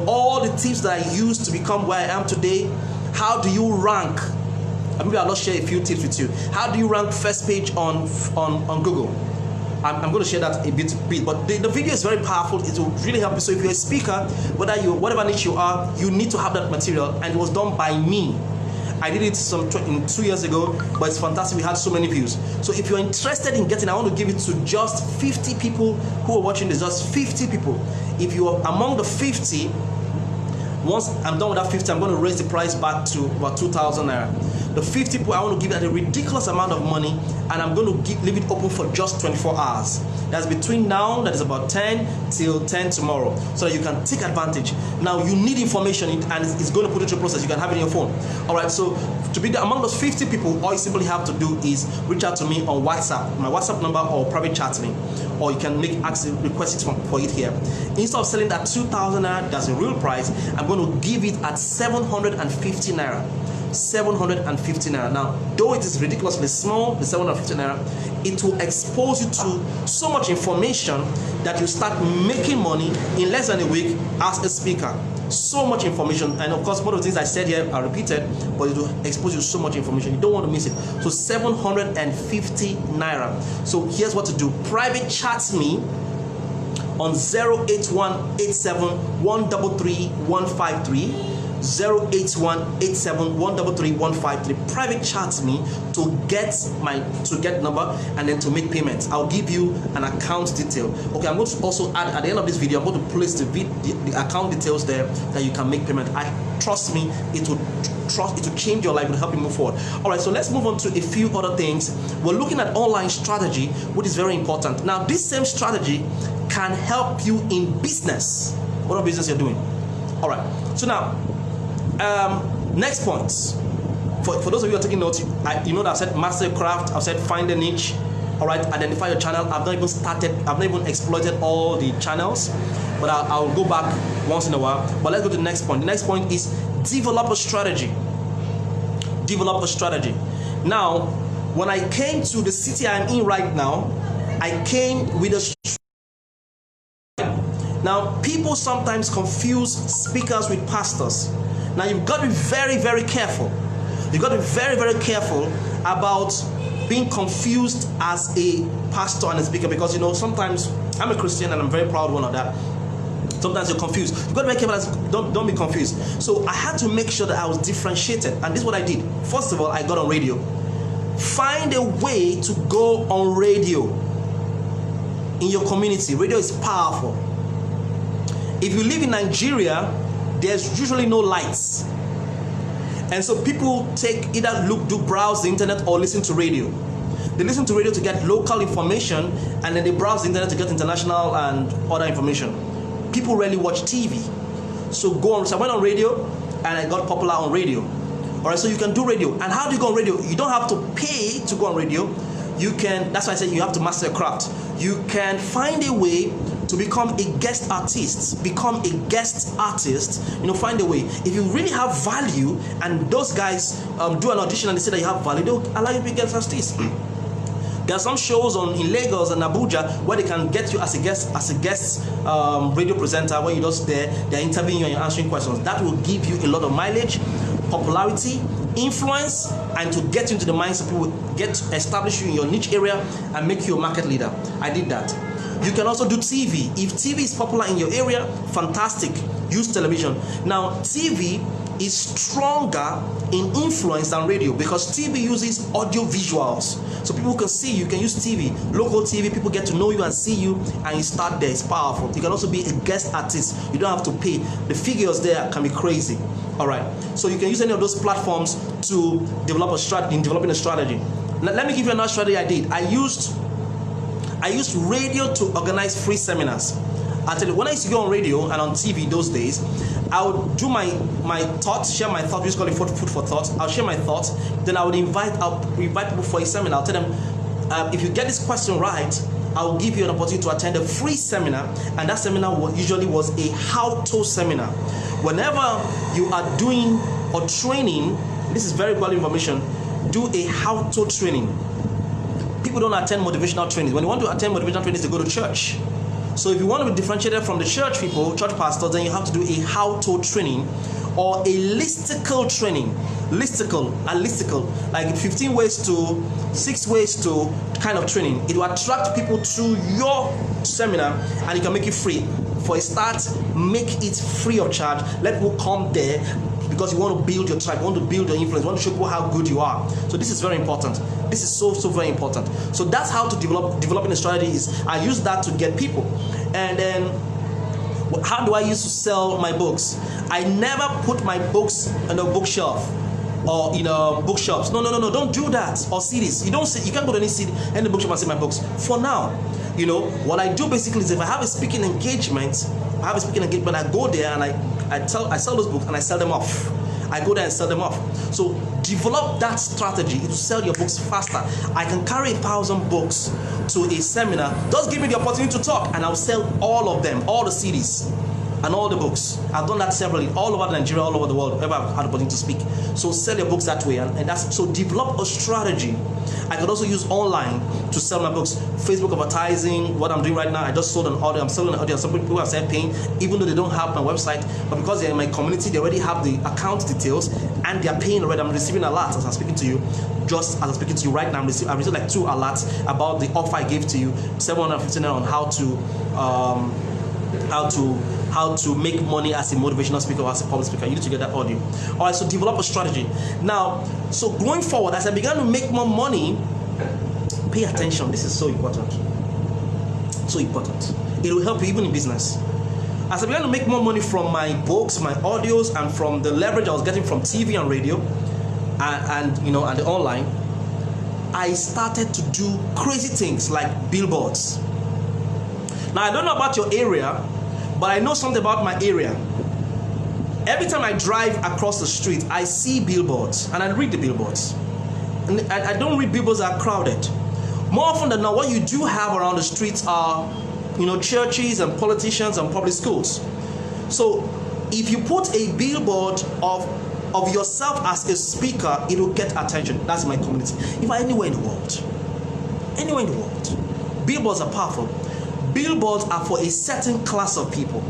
all the tips that I used to become where I am today. How do you rank? Maybe I'll just share a few tips with you. How do you rank first page on Google? I'm going to share that a bit, but the video is very powerful. It will really help you. So if you're a speaker, whatever niche you are, you need to have that material, and it was done by me. I did it 2 years ago, but it's fantastic. We had so many views. So if you're interested in getting, I want to give it to just 50 people who are watching this. Just 50 people. If you are among the 50, once I'm done with that 50, I'm going to raise the price back to about 2,000 naira. The 50 people, I want to give that a ridiculous amount of money, and I'm going to leave it open for just 24 hours. That's between now, that is about 10 till 10 tomorrow, so that you can take advantage. Now, you need information, and it's going to put it through a process. You can have it in your phone. All right, so to be among those 50 people, all you simply have to do is reach out to me on WhatsApp, my WhatsApp number, or private chat me. or you can make requests for it here. Instead of selling that 2,000 naira, that's a real price, I'm going to give it at 750 naira. 750 naira. Now, though it is ridiculously small, the 750 naira, it will expose you to so much information that you start making money in less than a week as a speaker. So much information, and of course, one of the things I said here are repeated, but it will expose you to so much information. You don't want to miss it. So 750 naira. So here's what to do: private chat me on 08187133153. 08187133153. Private chat me to get number and then to make payments. I'll give you an account detail. Okay, I'm going to also add at the end of this video, I'm going to place the account details there that you can make payment. Trust me, it will change your life and help you move forward. All right, so let's move on to a few other things. We're looking at online strategy, which is very important. Now, this same strategy can help you in business. What business you're doing? All right, so now next points. For those of you who are taking notes, you know that I said master your craft, I've said find a niche. All right, identify your channel. I've not even exploited all the channels, but I'll go back once in a while. But let's go to the next point. The next point is develop a strategy. Develop a strategy. Now, when I came to the city I'm in right now, I came with a strategy. Now, people sometimes confuse speakers with pastors. Now, you've got to be very, very careful. You've got to be very, very careful about being confused as a pastor and a speaker, because, you know, sometimes I'm a Christian and I'm very proud one of that. Sometimes you're confused. You've got to be careful. Don't be confused. So I had to make sure that I was differentiated, and this is what I did. First of all, I got on radio. Find a way to go on radio in your community. Radio is powerful. If you live in Nigeria, there's usually no lights, and so people browse the internet or listen to radio. They listen to radio to get local information, and then they browse the internet to get international and other information. People rarely watch TV, so go on. So I went on radio, and I got popular on radio. All right, so you can do radio. And how do you go on radio? You don't have to pay to go on radio. You can. That's why I said you have to master your craft. You can find a way to become a guest artist. Become a guest artist. You know, find a way. If you really have value, and those guys do an audition and they say that you have value, they'll allow you to be a guest artist. There are some shows in Lagos and Abuja where they can get you as a guest radio presenter, where you're just there, they're interviewing you and you're answering questions. That will give you a lot of mileage, popularity, influence, and to get you into the minds of people, establish you in your niche area and make you a market leader. I did that. You can also do TV. If TV is popular in your area, fantastic. Use television. Now, TV is stronger in influence than radio, because TV uses audio visuals. So people can see you. Can use TV, local TV. People get to know you and see you, and you start there. It's powerful. You can also be a guest artist. You don't have to pay. The figures there can be crazy. All right. So you can use any of those platforms to develop a strategy. In developing a strategy. Now, let me give you another strategy I did. I used radio to organize free seminars. I tell you, when I used to go on radio and on TV those days, I would do my thoughts, share my thoughts. We just call it food for thought. I'll share my thoughts. Then I would invite people for a seminar. I'll tell them, if you get this question right, I will give you an opportunity to attend a free seminar. And that seminar usually was a how-to seminar. Whenever you are doing or training, this is very valuable information. Do a how-to training. People don't attend motivational trainings. When you want to attend motivational trainings, they go to church. So if you want to be differentiated from the church people, church pastors, then you have to do a how-to training or a listicle training. Listicle, like 15 ways to, 6 ways to kind of training. It will attract people to your seminar, and you can make it free. For a start, make it free of charge. Let people come there because you want to build your tribe, you want to build your influence, you want to show people how good you are. So this is very important. This is so very important. So that's how to developing a strategy is. I use that to get people. And then how do I use to sell my books? I never put my books on a bookshelf or in bookshops. No, don't do that. Or CDs. You can't go to any bookshop and see my books. For now, you know, what I do basically is if I have a speaking engagement, I go there and I sell those books and I sell them off. I go there and sell them off. So develop that strategy to sell your books faster. I can carry 1,000 books to a seminar. Just give me the opportunity to talk, and I'll sell all of them, all the CDs and all the books. I've done that severally, all over Nigeria, all over the world, wherever I've had the opportunity to speak. So sell your books that way, and that's so develop a strategy. I could also use online to sell my books. Facebook advertising, what I'm doing right now, I just sold an audio, I'm selling an audio. Some people have said paying, even though they don't have my website, but because they're in my community, they already have the account details and they're paying already. I'm receiving alerts as I'm speaking to you. Just as I'm speaking to you right now, I received like 2 alerts about the offer I gave to you, 750 on how to make money as a motivational speaker or as a public speaker. You need to get that audio. All right, so develop a strategy. Now, so going forward, as I began to make more money, pay attention. This is so important. So important. It will help you even in business. As I began to make more money from my books, my audios, and from the leverage I was getting from TV and radio, and the online, I started to do crazy things like billboards. Now, I don't know about your area, but I know something about my area. Every time I drive across the street, I see billboards, and I read the billboards. And I don't read billboards that are crowded. More often than not, what you do have around the streets are, churches and politicians and public schools. So if you put a billboard of yourself as a speaker, it will get attention. That's my community. If I anywhere in the world, billboards are powerful. Billboards are for a certain class of people,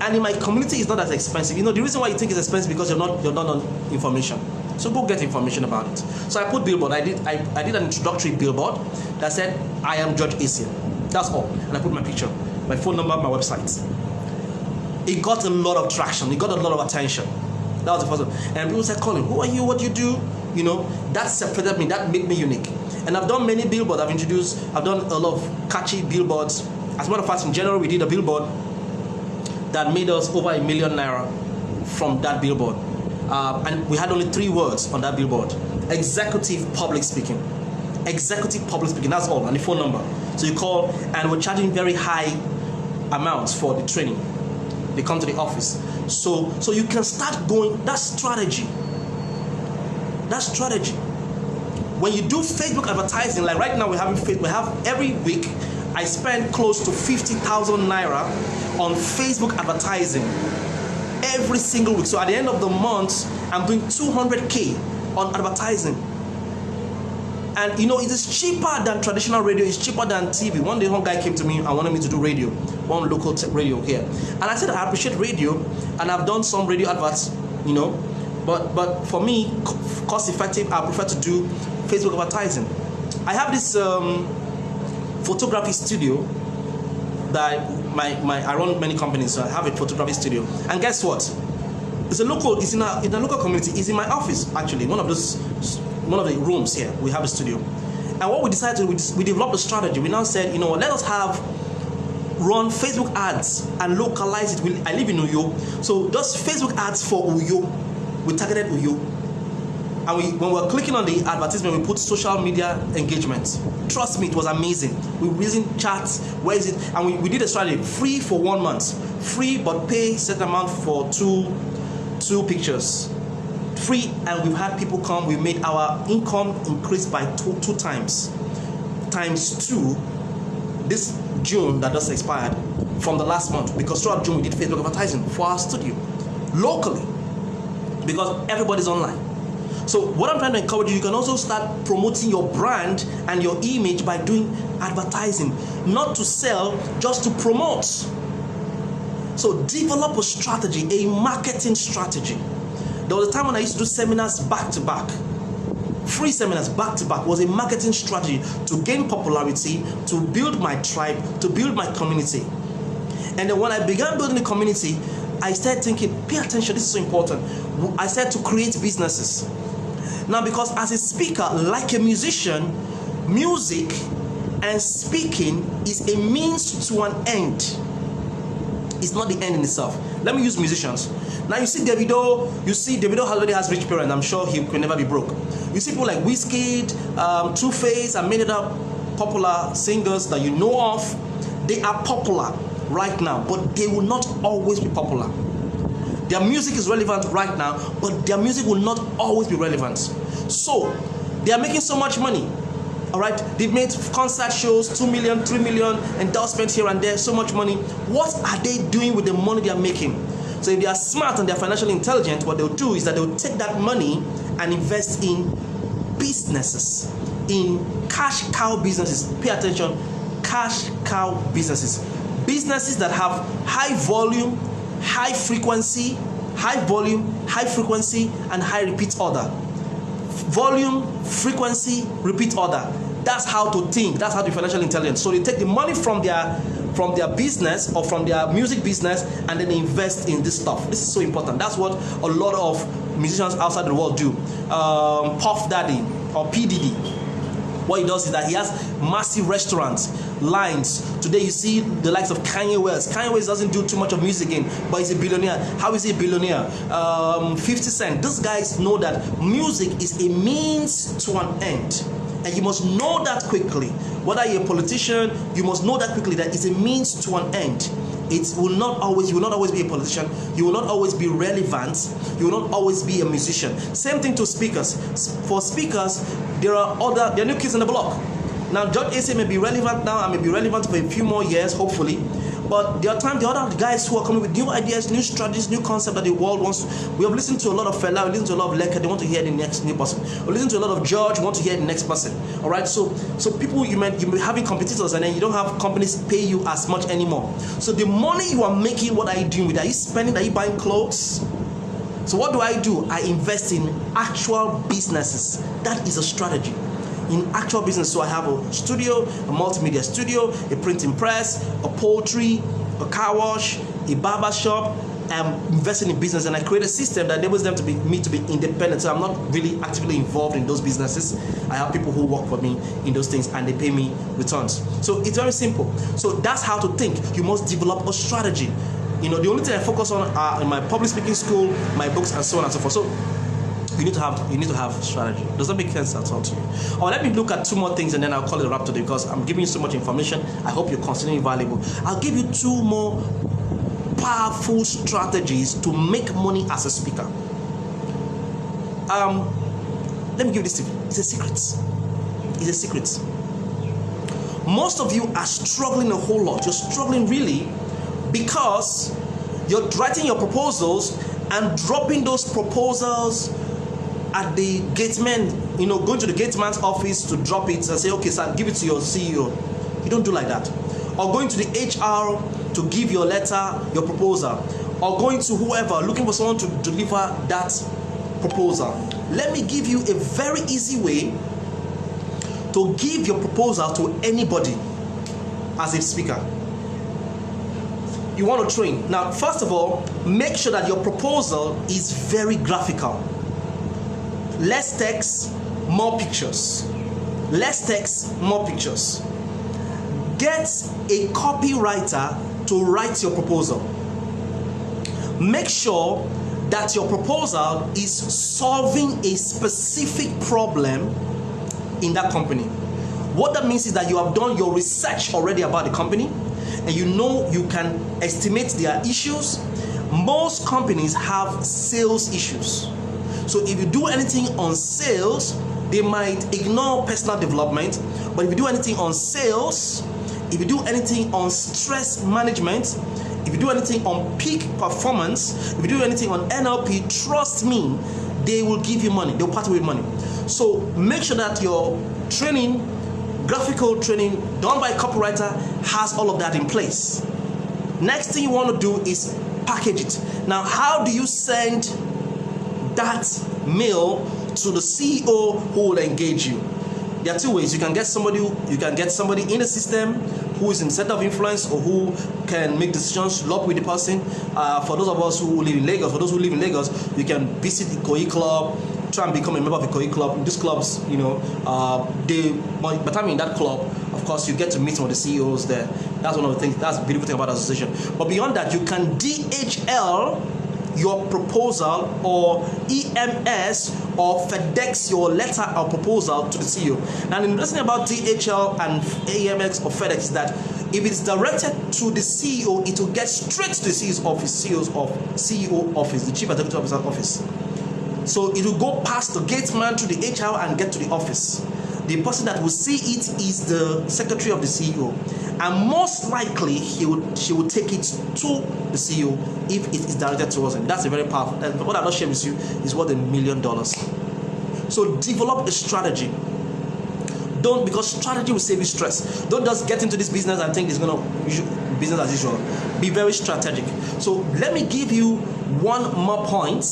and in my community, it's not as expensive. The reason why you think it's expensive because you're not on information. So go get information about it. So I put billboard. I did an introductory billboard that said, "I am Judge Essien." That's all, and I put my picture, my phone number, my website. It got a lot of traction. It got a lot of attention. That was the first one. And people said, "Colin, who are you? What do you do?" That separated me. That made me unique. And I've done many billboards. I've done a lot of catchy billboards. As a matter of fact, in January, we did a billboard that made us over ₦1 million from that billboard. And we had only 3 words on that billboard. Executive public speaking. Executive public speaking, that's all, and the phone number. So you call, and we're charging very high amounts for the training. They come to the office. So you can start going, that strategy. When you do Facebook advertising, like right now we have every week, I spend close to 50,000 naira on Facebook advertising every single week. So at the end of the month, I'm doing 200K on advertising. And it is cheaper than traditional radio, it's cheaper than TV. One day one guy came to me and wanted me to do radio, one local radio here. And I said I appreciate radio, and I've done some radio adverts, but for me, cost effective, I prefer to do Facebook advertising. I have this photography studio that I run many companies, so I have a photography studio. And guess what? It's in a local community. It's in my office, actually, one of the rooms here. We have a studio. And what we decided to do, we developed a strategy. We now said, let us run Facebook ads and localize it. I live in Uyo, so just Facebook ads for Uyo. We targeted Uyo. And when we were clicking on the advertisement, we put social media engagement. Trust me, it was amazing. We were using chats. Where is it? And we did a strategy, free for 1 month. Free, but pay certain amount for two pictures. Free, and we've had people come. We made our income increase by two times. Times 2 this June that just expired from the last month, because throughout June we did Facebook advertising for our studio locally, because everybody's online. So what I'm trying to encourage you can also start promoting your brand and your image by doing advertising, not to sell, just to promote. So develop a strategy, a marketing strategy. There was a time when I used to do seminars back to back. Free seminars back to back was a marketing strategy to gain popularity, to build my tribe, to build my community. And then when I began building the community, I started thinking, pay attention, this is so important. I started to create businesses. Now, because as a speaker, like a musician, music and speaking is a means to an end. It's not the end in itself. Let me use musicians. Now you see Davido already has rich parents. I'm sure he could never be broke. You see people like Wizkid, Two-Face, and many other popular singers that you know of. They are popular right now, but they will not always be popular. Their music is relevant right now, but their music will not always be relevant. So they are making so much money. All right, they've made concert shows, 2 million, 3 million, endorsements here and there, so much money. What are they doing with the money they are making? So if they are smart and they're financially intelligent, what they'll do is that they'll take that money and invest in businesses, in cash cow businesses. Pay attention, cash cow businesses. Businesses that have high volume, high frequency, and high repeat order. Volume, frequency, repeat order. That's how to think. That's how to be financially intelligent. So they take the money from their business or from their music business and then they invest in this stuff. This is so important. That's what a lot of musicians outside the world do. Puff Daddy or P. Diddy, what he does is that he has massive restaurants, lines. Today you see the likes of Kanye West. Kanye West doesn't do too much of music again, but he's a billionaire. How is he a billionaire? 50 Cent. These guys know that music is a means to an end. And you must know that quickly. Whether you're a politician, you must know that quickly, that it's a means to an end. You will not always be a politician. You will not always be relevant. You will not always be a musician. Same thing to speakers. For speakers, there are new kids on the block. Now, George Essien may be relevant now and may be relevant for a few more years, hopefully. But there are other guys who are coming with new ideas, new strategies, new concepts that the world wants. We have listened to a lot of Fela, we listen to a lot of Leka, they want to hear the next new person. We listen to a lot of George, we want to hear the next person. All right, so people, you may be having competitors and then you don't have companies pay you as much anymore. So the money you are making, what are you doing with it? Are you spending? Are you buying clothes? So what do? I invest in actual businesses. That is a strategy. In actual business. So I have a studio, a multimedia studio, a printing press, a poultry, a car wash, a barber shop. I'm investing in business and I create a system that enables them to be independent. So I'm not really actively involved in those businesses. I have people who work for me in those things and they pay me returns. So it's very simple. So that's how to think. You must develop a strategy. The only thing I focus on are in my public speaking school, my books, and so on and so forth. So you need to have strategy. Does that make sense at all to you? Or let me look at two more things and then I'll call it a wrap today because I'm giving you so much information. I hope you're considering it valuable. I'll give you two more powerful strategies to make money as a speaker. Let me give you this tip. It's a secret. It's a secret. Most of you are struggling a whole lot. You're struggling really because you're writing your proposals and dropping those proposals at the gateman, going to the gateman's office to drop it and say, okay, sir, give it to your CEO. You don't do like that. Or going to the HR to give your letter, your proposal. Or going to whoever, looking for someone to deliver that proposal. Let me give you a very easy way to give your proposal to anybody as a speaker. You want to train. Now, first of all, make sure that your proposal is very graphical. Less text, more pictures. Less text, more pictures. Get a copywriter to write your proposal. Make sure that your proposal is solving a specific problem in that company. What that means is that you have done your research already about the company and you can estimate their issues. Most companies have sales issues. So if you do anything on sales, they might ignore personal development. But if you do anything on sales, if you do anything on stress management, if you do anything on peak performance, if you do anything on NLP, trust me, they will give you money. They'll partner with money. So make sure that your training, graphical training done by a copywriter has all of that in place. Next thing you want to do is package it. Now, how do you send that mail to the CEO who will engage you? There are two ways. You can get somebody in the system who is in center of influence or who can make decisions, log with the person. For those of us who live in Lagos, you can visit the Ikoyi Club, try and become a member of the Ikoyi Club. These clubs, by the time you're in that club, of course, you get to meet some of the CEOs there. That's one of the things. That's the beautiful thing about association. But beyond that, you can DHL your proposal or EMS or FedEx your letter or proposal to the CEO. Now, the interesting about DHL and EMS or FedEx is that If it's directed to the CEO, it will get straight to the CEO office, the Chief Executive Officer's office. So it will go past the gate man to the HR and get to the office. The person that will see it is the secretary of the CEO, and most likely she will take it to the CEO if it is directed towards him. That's a very powerful. And what I've not shared with you is worth $1 million. So develop a strategy. Don't, because strategy will save you stress. Don't just get into this business and think it's gonna business as usual. Be very strategic. So let me give you one more point,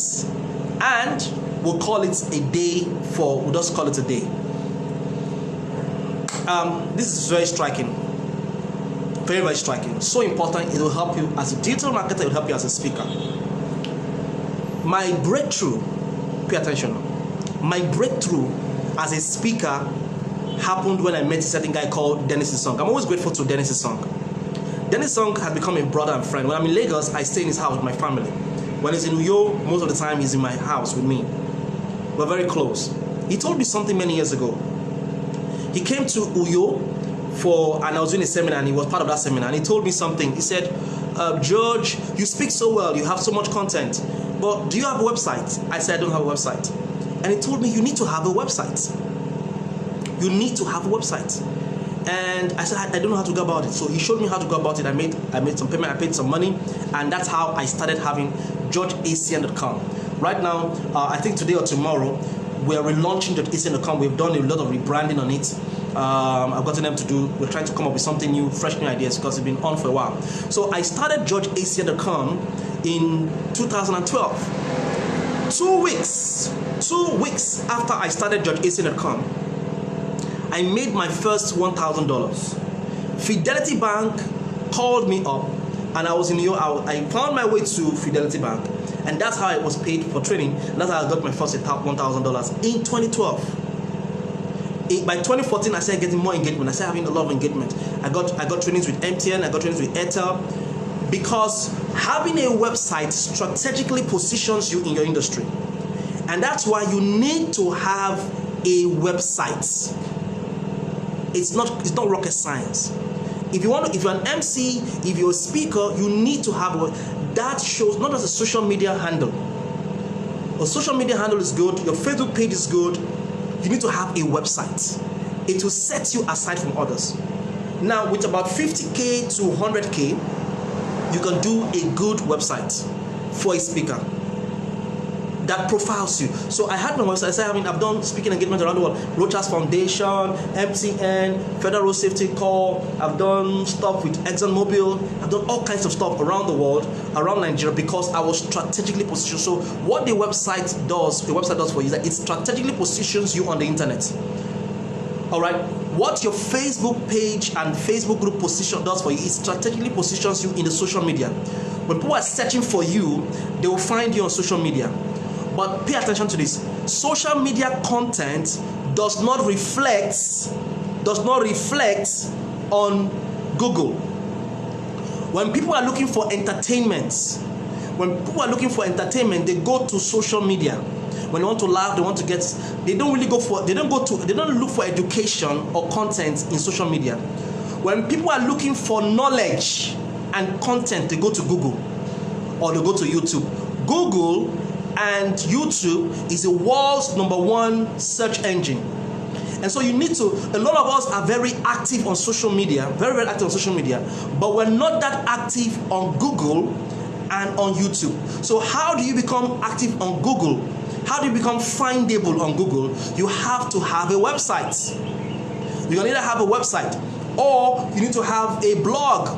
and we'll call it a day. We'll just call it a day. This is very striking. Very, very striking. So important. It will help you as a digital marketer. It will help you as a speaker. My breakthrough, pay attention. My breakthrough as a speaker happened when I met a certain guy called Dennis Essien. I'm always grateful to Dennis Essien. Dennis Essien has become a brother and friend. When I'm in Lagos, I stay in his house with my family. When he's in Uyo, most of the time he's in my house with me. We're very close. He told me something many years ago. He came to Uyo and I was doing a seminar, and he was part of that seminar, and he told me something. He said, George, you speak so well, you have so much content, but do you have a website? I said, I don't have a website. And he told me, you need to have a website. You need to have a website. And I said, I don't know how to go about it. So he showed me how to go about it. I made some payment, I paid some money, and that's how I started having GeorgeEssien.com. Right now, I think today or tomorrow, we are relaunching Essien.com. We've done a lot of rebranding on it. I've gotten them to we're trying to come up with something new, fresh new ideas, because it's been on for a while. So I started GeorgeEssien.com in 2012. 2 weeks after I started GeorgeEssien.com, I made my first $1,000. Fidelity Bank called me up, and I was in New York. I found my way to Fidelity Bank, and that's how I was paid for training. And that's how I got my first $1,000 in 2012. By 2014, I started getting more engagement. I started having a lot of engagement. I got trainings with MTN. I got trainings with Airtel, because having a website strategically positions you in your industry, and that's why you need to have a website. It's not rocket science. If you're an MC, if you're a speaker, you need to have that shows not just a social media handle. A social media handle is good. Your Facebook page is good. You need to have a website. It will set you aside from others. Now, with about 50K to 100K, you can do a good website for a speaker that profiles you. So I had my website. I've done speaking engagements around the world. Rochas Foundation, MTN, Federal Road Safety Corps. I've done stuff with ExxonMobil. I've done all kinds of stuff around the world, around Nigeria, because I was strategically positioned. So what the website does for you is that it strategically positions you on the internet. All right. What your Facebook page and Facebook group does for you is strategically positions you in the social media. When people are searching for you, they will find you on social media. But pay attention to this. Social media content does not reflect on Google. When people are looking for entertainment, they go to social media. When they want to laugh, they don't look for education or content in social media. When people are looking for knowledge and content, they go to Google or they go to YouTube. Google and YouTube is the world's #1 search engine. And so a lot of us are very active on social media, very, very active on social media, but we're not that active on Google and on YouTube. So how do you become active on Google? How do you become findable on Google? You have to have a website. You can either have a website or you need to have a blog.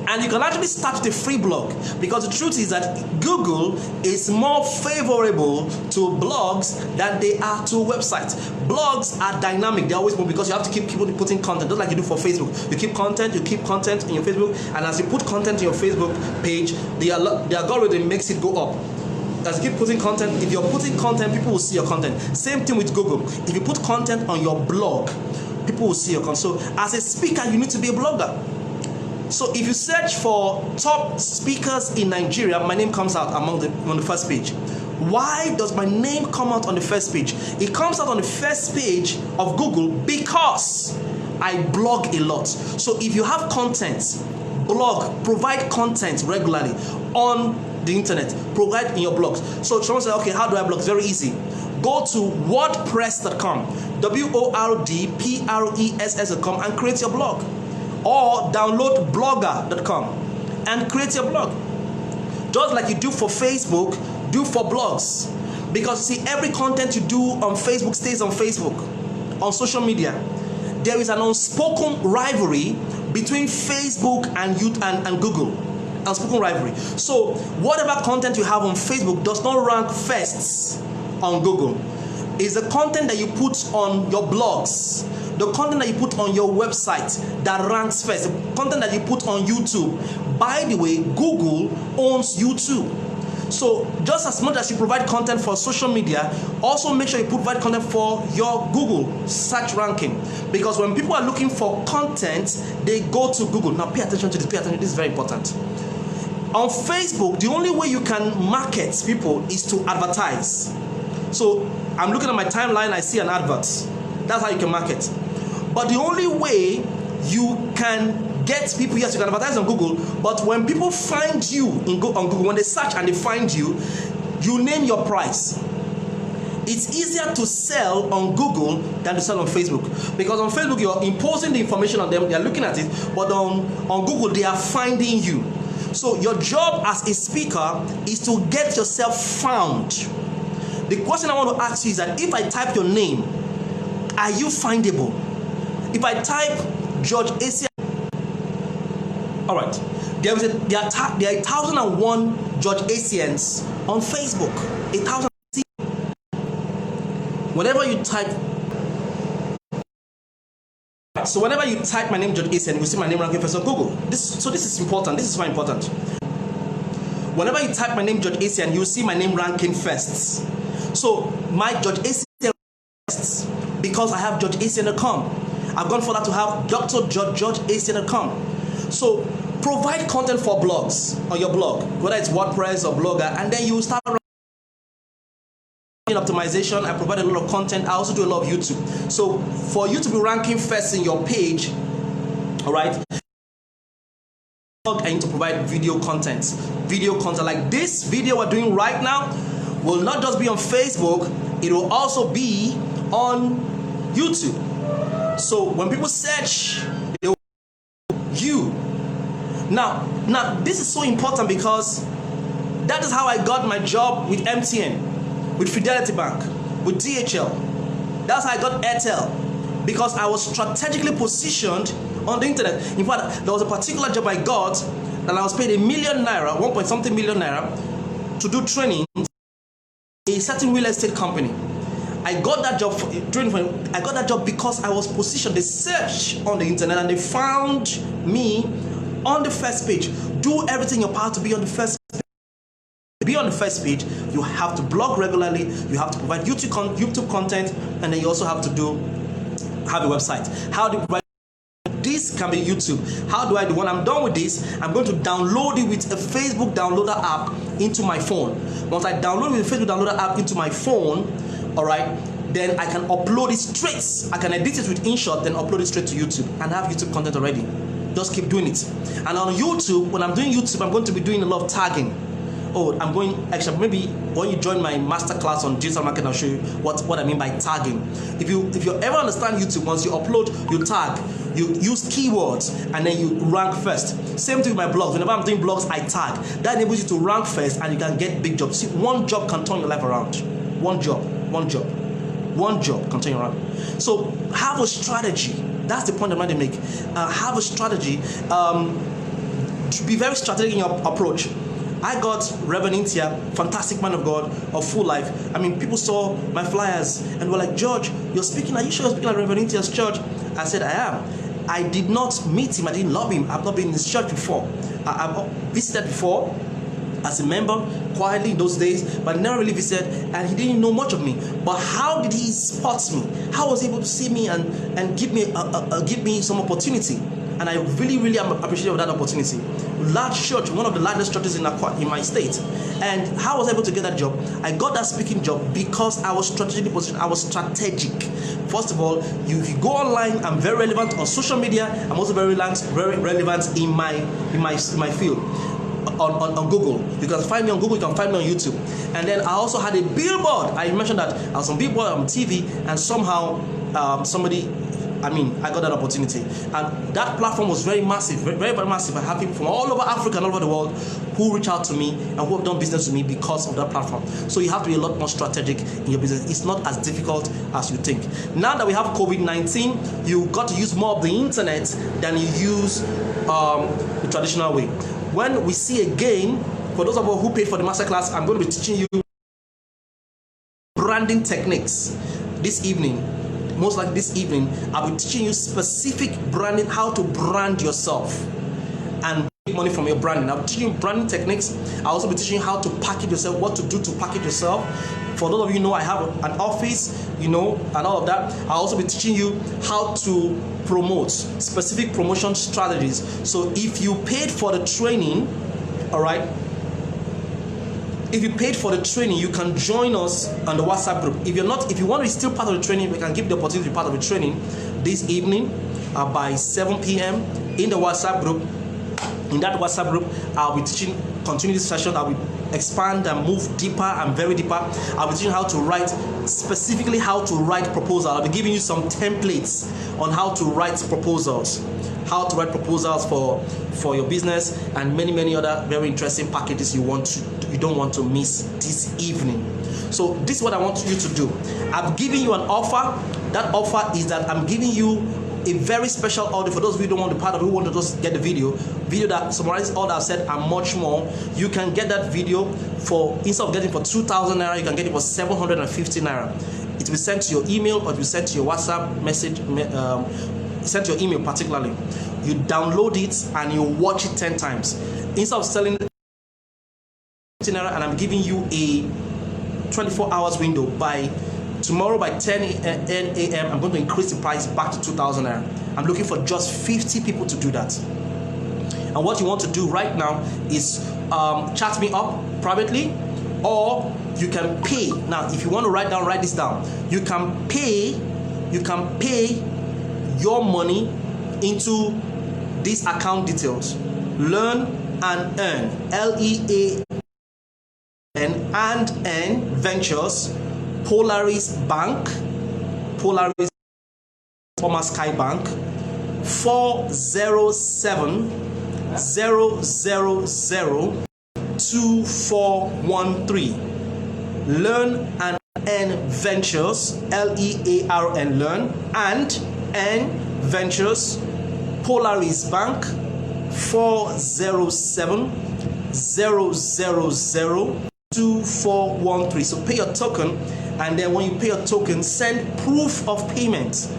And you can actually start with a free blog, because the truth is that Google is more favorable to blogs than they are to websites. Blogs are dynamic. They always move, because you have to keep putting content, just like you do for Facebook. You keep content in your Facebook, and as you put content in your Facebook page, the algorithm makes it go up. As you keep putting content, if you're putting content, people will see your content. Same thing with Google. If you put content on your blog, people will see your content. So as a speaker, you need to be a blogger. So if you search for top speakers in Nigeria, my name comes out on the first page. Why does my name come out on the first page? It comes out on the first page of Google because I blog a lot. So if you have content, blog, provide content regularly on the internet, provide in your blogs. So someone said, okay, how do I blog? It's very easy. Go to wordpress.com, wordpress.com, and create your blog. Or download blogger.com and create your blog. Just like you do for Facebook, do for blogs. Because see, every content you do on Facebook stays on Facebook, on social media. There is an unspoken rivalry between Facebook and Google. Unspoken rivalry. So whatever content you have on Facebook does not rank first on Google. It's the content that you put on your blogs, the content that you put on your website that ranks first, the content that you put on YouTube. By the way, Google owns YouTube. So just as much as you provide content for social media, also make sure you provide content for your Google search ranking. Because when people are looking for content, they go to Google. Now pay attention to this, this is very important. On Facebook, the only way you can market people is to advertise. So I'm looking at my timeline, I see an advert. That's how you can market. But the only way you can get people, yes, you can advertise on Google, but when people find you on Google, when they search and they find you, you name your price. It's easier to sell on Google than to sell on Facebook. Because on Facebook, you're imposing the information on them, they're looking at it, but on Google, they are finding you. So your job as a speaker is to get yourself found. The question I want to ask you is that if I type your name, are you findable? If I type George Essien, all right, there are 1,001 George Essiens on Facebook. 1,000. Whenever you type, so whenever you type my name George Essien, you see my name ranking first on Google. This is important. This is very important. Whenever you type my name George Essien, you see my name ranking first. So my George Essien first because I have GeorgeEssien.com. I've gone further to have DrGeorgeEssien.com. So provide content for blogs on your blog, whether it's WordPress or Blogger, and then you start optimization. I provide a lot of content. I also do a lot of YouTube. So for you to be ranking first in your page, all right, I need to provide video content like this video we're doing right now will not just be on Facebook, it will also be on YouTube. So when people search, they will you. Now this is so important because that is how I got my job with MTN, with Fidelity Bank, with DHL. That's how I got Airtel, because I was strategically positioned on the internet. In fact, there was a particular job I got and I was paid ₦1 million, 1 point something million naira, to do training in a certain real estate company. I got that job I got that job because I was positioned. They searched on the internet and they found me on the first page. Do everything in your power to be on the first page. To be on the first page, you have to blog regularly, you have to provide YouTube content, and then you also have to have a website. How do you provide? This can be YouTube. How do I do? When I'm done with this, I'm going to download it with a Facebook downloader app into my phone. Once I download with a Facebook downloader app into my phone, all right, then I can upload it straight. I can edit it with InShot, then upload it straight to YouTube and have YouTube content already. Just keep doing it. And on YouTube, when I'm doing YouTube, I'm going to be doing a lot of tagging. Actually, maybe when you join my masterclass on digital marketing, I'll show you what I mean by tagging. If you ever understand YouTube, once you upload, you tag, you use keywords, and then you rank first. Same thing with my blogs. Whenever I'm doing blogs, I tag. That enables you to rank first, and you can get big jobs. See, one job can turn your life around. One job can turn you around. So have a strategy. That's the point I'm trying to make. Have a strategy. To be very strategic in your approach. I got Reverend Intia, fantastic man of God, of Full Life. I mean, people saw my flyers and were like, George, you're speaking, are you sure you're speaking at Reverend Intia's church? I said, I am. I did not meet him, I didn't love him. I've not been in his church before. I've visited before as a member, quietly in those days, but never really visited, and he didn't know much of me. But how did he spot me? How was he able to see me and give me some opportunity? and I really am appreciative of that opportunity. Large church, one of the largest churches in my state. And how I was able to get that job? I got that speaking job because I was strategically positioned. I was strategic. First of all, if you go online, I'm very relevant on social media. I'm also very relevant in my field. On Google. You can find me on Google, you can find me on YouTube. And then I also had a billboard. I mentioned that I was on billboard on TV, and somehow I got that opportunity. And that platform was very massive, very massive. I have people from all over Africa and all over the world who reach out to me and who have done business with me because of that platform. So you have to be a lot more strategic in your business. It's not as difficult as you think. Now that we have COVID-19, you got to use more of the internet than you use the traditional way. When we see again, for those of us who paid for the masterclass, I'm going to be teaching you branding techniques this evening. Most likely this evening, I'll be teaching you specific branding, how to brand yourself and make money from your branding. I'll be teaching you branding techniques. I'll also be teaching you how to package yourself, what to do to package yourself. For those of you know, I have an office, and all of that. I'll also be teaching you how to promote, specific promotion strategies. So if you paid for the training, all right, if you paid for the training, you can join us on the WhatsApp group. If you want to be still part of the training, we can give you the opportunity to be part of the training this evening by 7 p.m. in the WhatsApp group. In that WhatsApp group, I'll be teaching, continue this session. I will expand and move deeper and very deeper. I'll be teaching how to write, specifically how to write proposals. I'll be giving you some templates on how to write proposals. How to write proposals for your business, and many other very interesting packages you don't want to miss this evening. So this is what I want you to do. I'm giving you an offer. That offer is that I'm giving you a very special order for those of you who don't want to be part of it, who want to just get the video that summarizes all that I've said and much more. You can get that video for, instead of getting for 2,000 naira, you can get it for 750 naira. It will be sent to your email, or it will be sent to your WhatsApp message, sent to your email particularly. You download it and you watch it 10 times. Instead of selling naira, and I'm giving you a 24 hours window, by tomorrow by 10 a.m. I'm going to increase the price back to 2,000 naira. I'm looking for just 50 people to do that. And what you want to do right now is chat me up privately, or you can pay. Now, if you want to write this down. You can pay your money into these account details. Learn and Earn, LEAN and N Ventures, Polaris Bank, Polaris, former Sky Bank, 407 000 2413. Learn and Earn Ventures, LEARN, Learn and Earn Ventures, Polaris Bank, 407 000 2413. So pay your token, and then when you pay your token, send proof of payment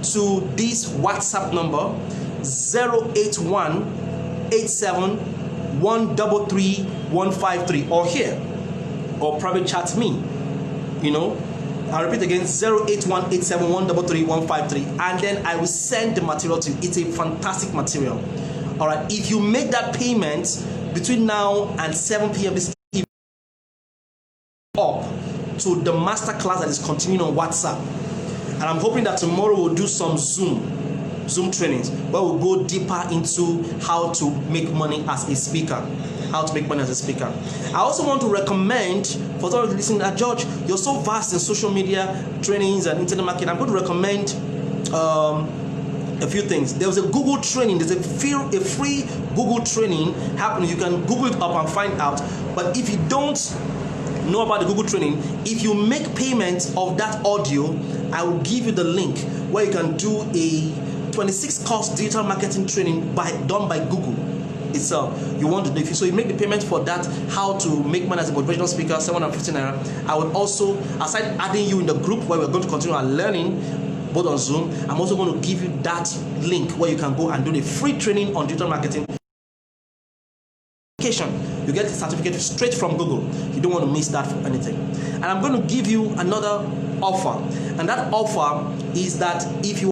to this WhatsApp number 08187133153, or here, or private chat me. I'll repeat again, 08187133153, and then I will send the material to you. It's a fantastic material. All right, if you make that payment between now and 7 p.m. this evening, up to the masterclass that is continuing on WhatsApp. And I'm hoping that tomorrow we'll do some Zoom trainings where we'll go deeper into how to make money as a speaker. I also want to recommend, for those listening, that George, you're so vast in social media trainings and internet marketing. I'm going to recommend a few things. There was a Google training. There's a free Google training happening. You can Google it up and find out. But if you don't know about the Google training, if you make payment of that audio, I will give you the link where you can do a 26-course digital marketing training done by Google itself. You want to do, so you make the payment for that, how to make money as a motivational speaker, 750 naira. I would also, aside adding you in the group where we're going to continue our learning both on Zoom, I'm also going to give you that link where you can go and do the free training on digital marketing. You get the certificate straight from Google. You don't want to miss that for anything. And I'm going to give you another offer, and that offer is that if you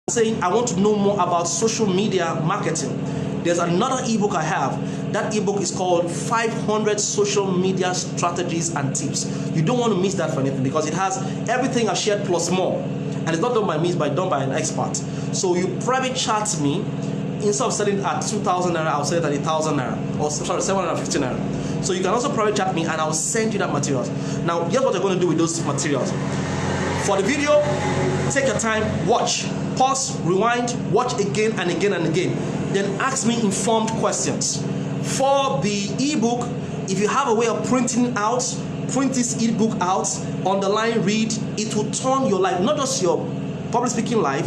saying I want to know more about social media marketing, there's another ebook I have. That ebook is called 500 Social Media Strategies and Tips. You don't want to miss that for anything, because it has everything I've shared plus more. And it's not done by me, it's done by an expert. So you private chat me. Instead of selling at 2,000 naira, I'll sell it at 1,000 naira, or sorry, 750 naira. So you can also private chat me and I'll send you that materials. Now, here's what you're going to do with those materials. For the video, take your time, watch, pause, rewind, watch again and again and again. Then ask me informed questions. For the ebook, if you have a way of printing out, print this ebook out, underline, read, it will turn your life, not just your public speaking life,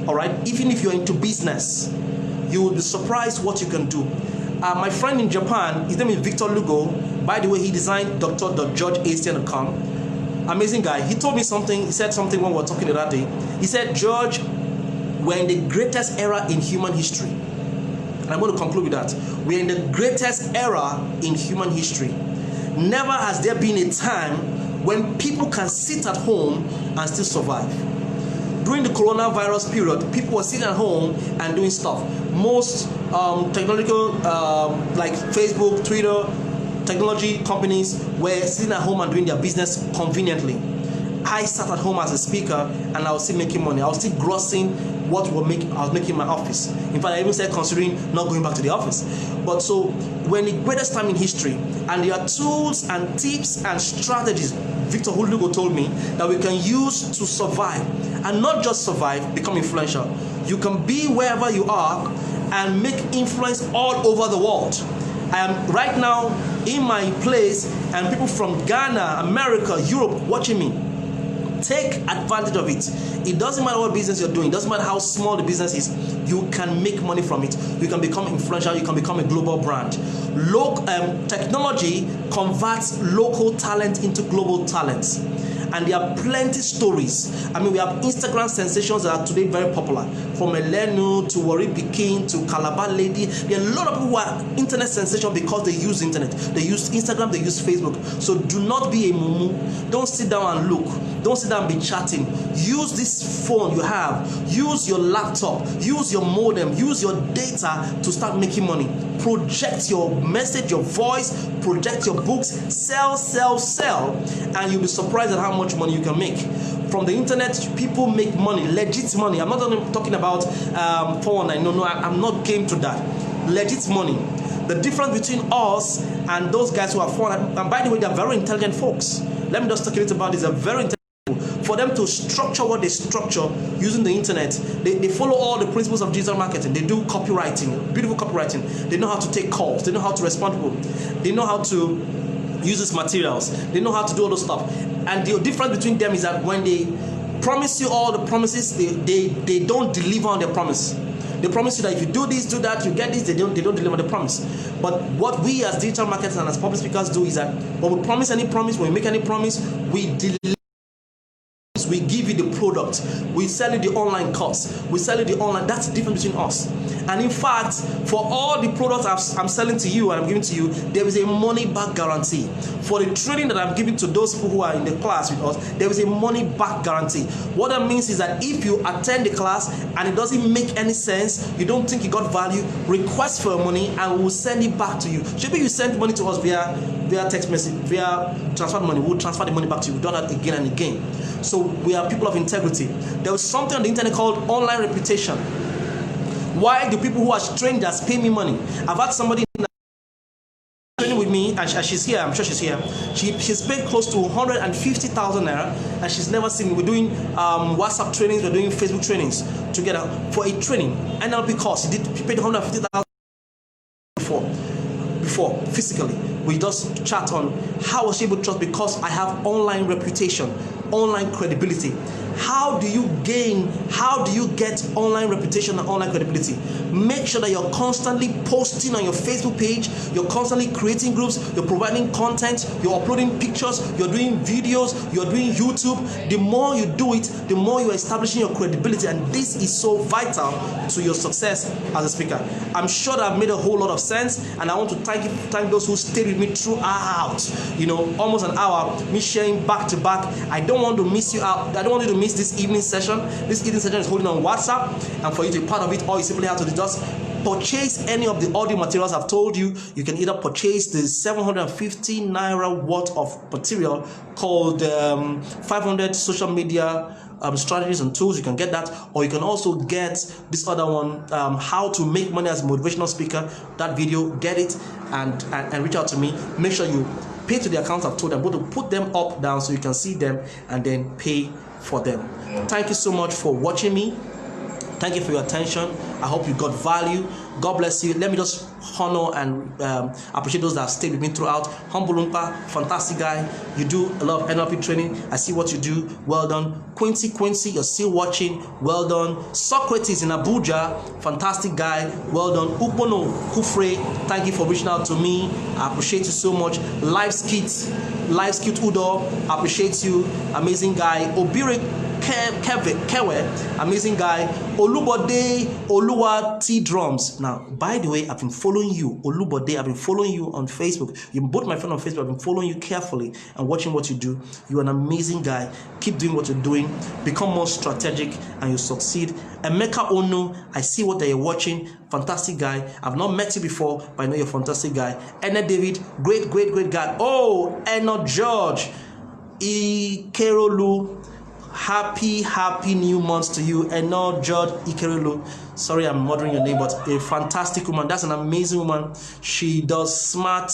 all right, even if you're into business, you will be surprised what you can do. My friend in Japan, his name is Victor Lugo. By the way, he designed Dr.George.Essien.com. Amazing guy. He told me something, he said something when we were talking the other day. He said, George, we're in the greatest era in human history. And I'm going to conclude with that. We're in the greatest era in human history. Never has there been a time when people can sit at home and still survive. During the coronavirus period, people were sitting at home and doing stuff. Most technological, like Facebook, Twitter, technology companies were sitting at home and doing their business conveniently. I sat at home as a speaker and I was still making money. I was still grossing what I was making in my office. In fact, I even said considering not going back to the office. But so we're in the greatest time in history, and there are tools and tips and strategies Victor Hulugo told me that we can use to survive, and not just survive, become influential. You can be wherever you are and make influence all over the world. I am right now in my place, and people from Ghana, America, Europe watching me. Take advantage of it. It doesn't matter what business you're doing. It doesn't matter how small the business is. You can make money from it. You can become influential. You can become a global brand. Technology converts local talent into global talents. And there are plenty stories. I mean, we have Instagram sensations that are today very popular. From Elenu to Wari Pikin to Calabar Lady. There are a lot of people who are internet sensation because they use internet. They use Instagram, they use Facebook. So do not be a mumu. Don't sit down and look. Don't sit down and be chatting. Use this phone you have. Use your laptop. Use your modem. Use your data to start making money. Project your message, your voice. Project your books. Sell, sell, sell. And you'll be surprised at how much money you can make. From the internet, people make money, legit money. I'm not talking about 419. No, I'm not game to that. Legit money. The difference between us and those guys who are 419, and by the way, they're very intelligent folks. Let me just talk a little about this. They're very intelligent. For them to structure what they structure using the internet, they follow all the principles of digital marketing. They do copywriting, beautiful copywriting. They know how to take calls. They know how to respond to people. They know how to use these materials. They know how to do all those stuff. And the difference between them is that when they promise you all the promises, they don't deliver on their promise. They promise you that if you do this, do that, you get this, they don't deliver the promise. But what we as digital marketers and as public speakers do is that when we promise any promise, when we make any promise, we deliver. We give you the product. We sell you the online course. We sell you the online. That's the difference between us. And in fact, for all the products I'm selling to you and I'm giving to you, there is a money back guarantee. For the training that I'm giving to those people who are in the class with us, there is a money back guarantee. What that means is that if you attend the class and it doesn't make any sense, you don't think you got value, request for your money and we will send it back to you. Maybe you send money to us via text message, via transfer money. We'll transfer the money back to you. We've done that again and again. So we are people of integrity. There was something on the internet called online reputation. Why do people who are strangers pay me money? I've had somebody training with me, and she's here. I'm sure she's here. She's paid close to 150,000 naira, and she's never seen me. We're doing WhatsApp trainings. We're doing Facebook trainings together for a training. NLP course. She paid 150,000 before physically. We just chat on how was she able to trust, because I have online reputation, online credibility. How do you get online reputation and online credibility? Make sure that you're constantly posting on your Facebook page, you're constantly creating groups, you're providing content, you're uploading pictures, you're doing videos, you're doing YouTube. The more you do it, the more you're establishing your credibility, and this is so vital to your success as a speaker. I'm sure that I've made a whole lot of sense, and I want to thank those who stayed with me throughout, almost an hour, me sharing back to back. I don't don't want to miss you out. I don't want you to miss this evening session. This evening session is holding on WhatsApp, and for you to be part of it, all you simply have to do just purchase any of the audio materials I've told you. You can either purchase the 750 naira worth of material called 500 social media strategies and tools. You can get that, or you can also get this other one, how to make money as a motivational speaker. That video, get it and reach out to me. Make sure you pay to the account I've told. I'm going to put them up down so you can see them and then pay for them. Thank you so much for watching me. Thank you for your attention. I hope you got value. God bless you. Let me just honor and appreciate those that have stayed with me throughout. Humble Umpa, fantastic guy. You do a lot of NLP training. I see what you do. Well done. Quincy, you're still watching. Well done. Socrates in Abuja, fantastic guy. Well done. Ukbono Kufre, thank you for reaching out to me. I appreciate you so much. Live Skit Udo, appreciate you. Amazing guy. Obire Kewe, amazing guy. Olubode Oluwa T Drums. Now, by the way, I've been following you, Olubode. I've been following you on Facebook. You're both my friend on Facebook. I've been following you carefully and watching what you do. You're an amazing guy. Keep doing what you're doing. Become more strategic and you'll succeed. Emeka Onu, I see what you're watching. Fantastic guy. I've not met you before, but I know you're a fantastic guy. Ena David, great guy. Oh, Ena George, Ikerolu. Happy new month to you. And now George Ikerelu, sorry I'm murdering your name, but a fantastic woman. That's an amazing woman. She does smart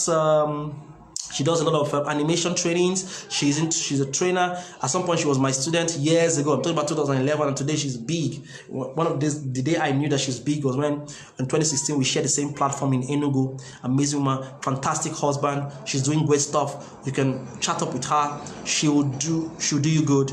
she does a lot of animation trainings. She's a trainer. At some point she was my student years ago. I'm talking about 2011, and today she's big. One of this, the day I knew that she's big was when in 2016 we shared the same platform in Enugu. Amazing woman, fantastic husband. She's doing great stuff. You can chat up with her. She'll do you good.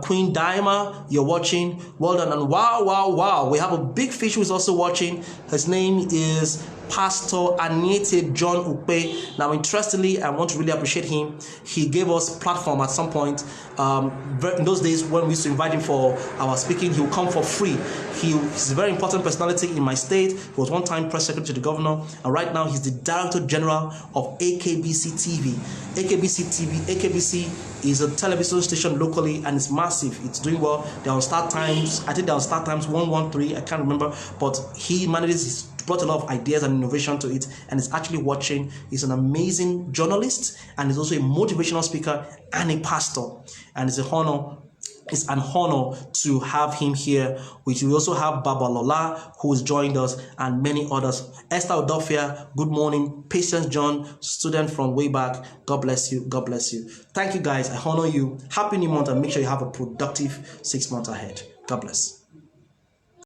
Queen Daima, you're watching. Well done. And wow. We have a big fish who's also watching. His name is Pastor Aniete John Upe. Now, interestingly, I want to really appreciate him. He gave us platform at some point. In those days when we used to invite him for our speaking, he would come for free. He's a very important personality in my state. He was one time press secretary to the governor, and right now he's the Director General of AKBC TV. AKBC is a television station locally, and it's massive. It's doing well. They're on Start Times. I think they're on Start Times 113. I can't remember, but he manages brought a lot of ideas and innovation to it, and is actually watching. He's an amazing journalist, and he's also a motivational speaker and a pastor, and it's an honor to have him here. We also have Baba Lola, who has joined us, and many others. Esther Odofia, good morning. Patience John, student from way back. God bless you. Thank you guys. I honor you. Happy new month, and make sure you have a productive 6 months ahead. God bless.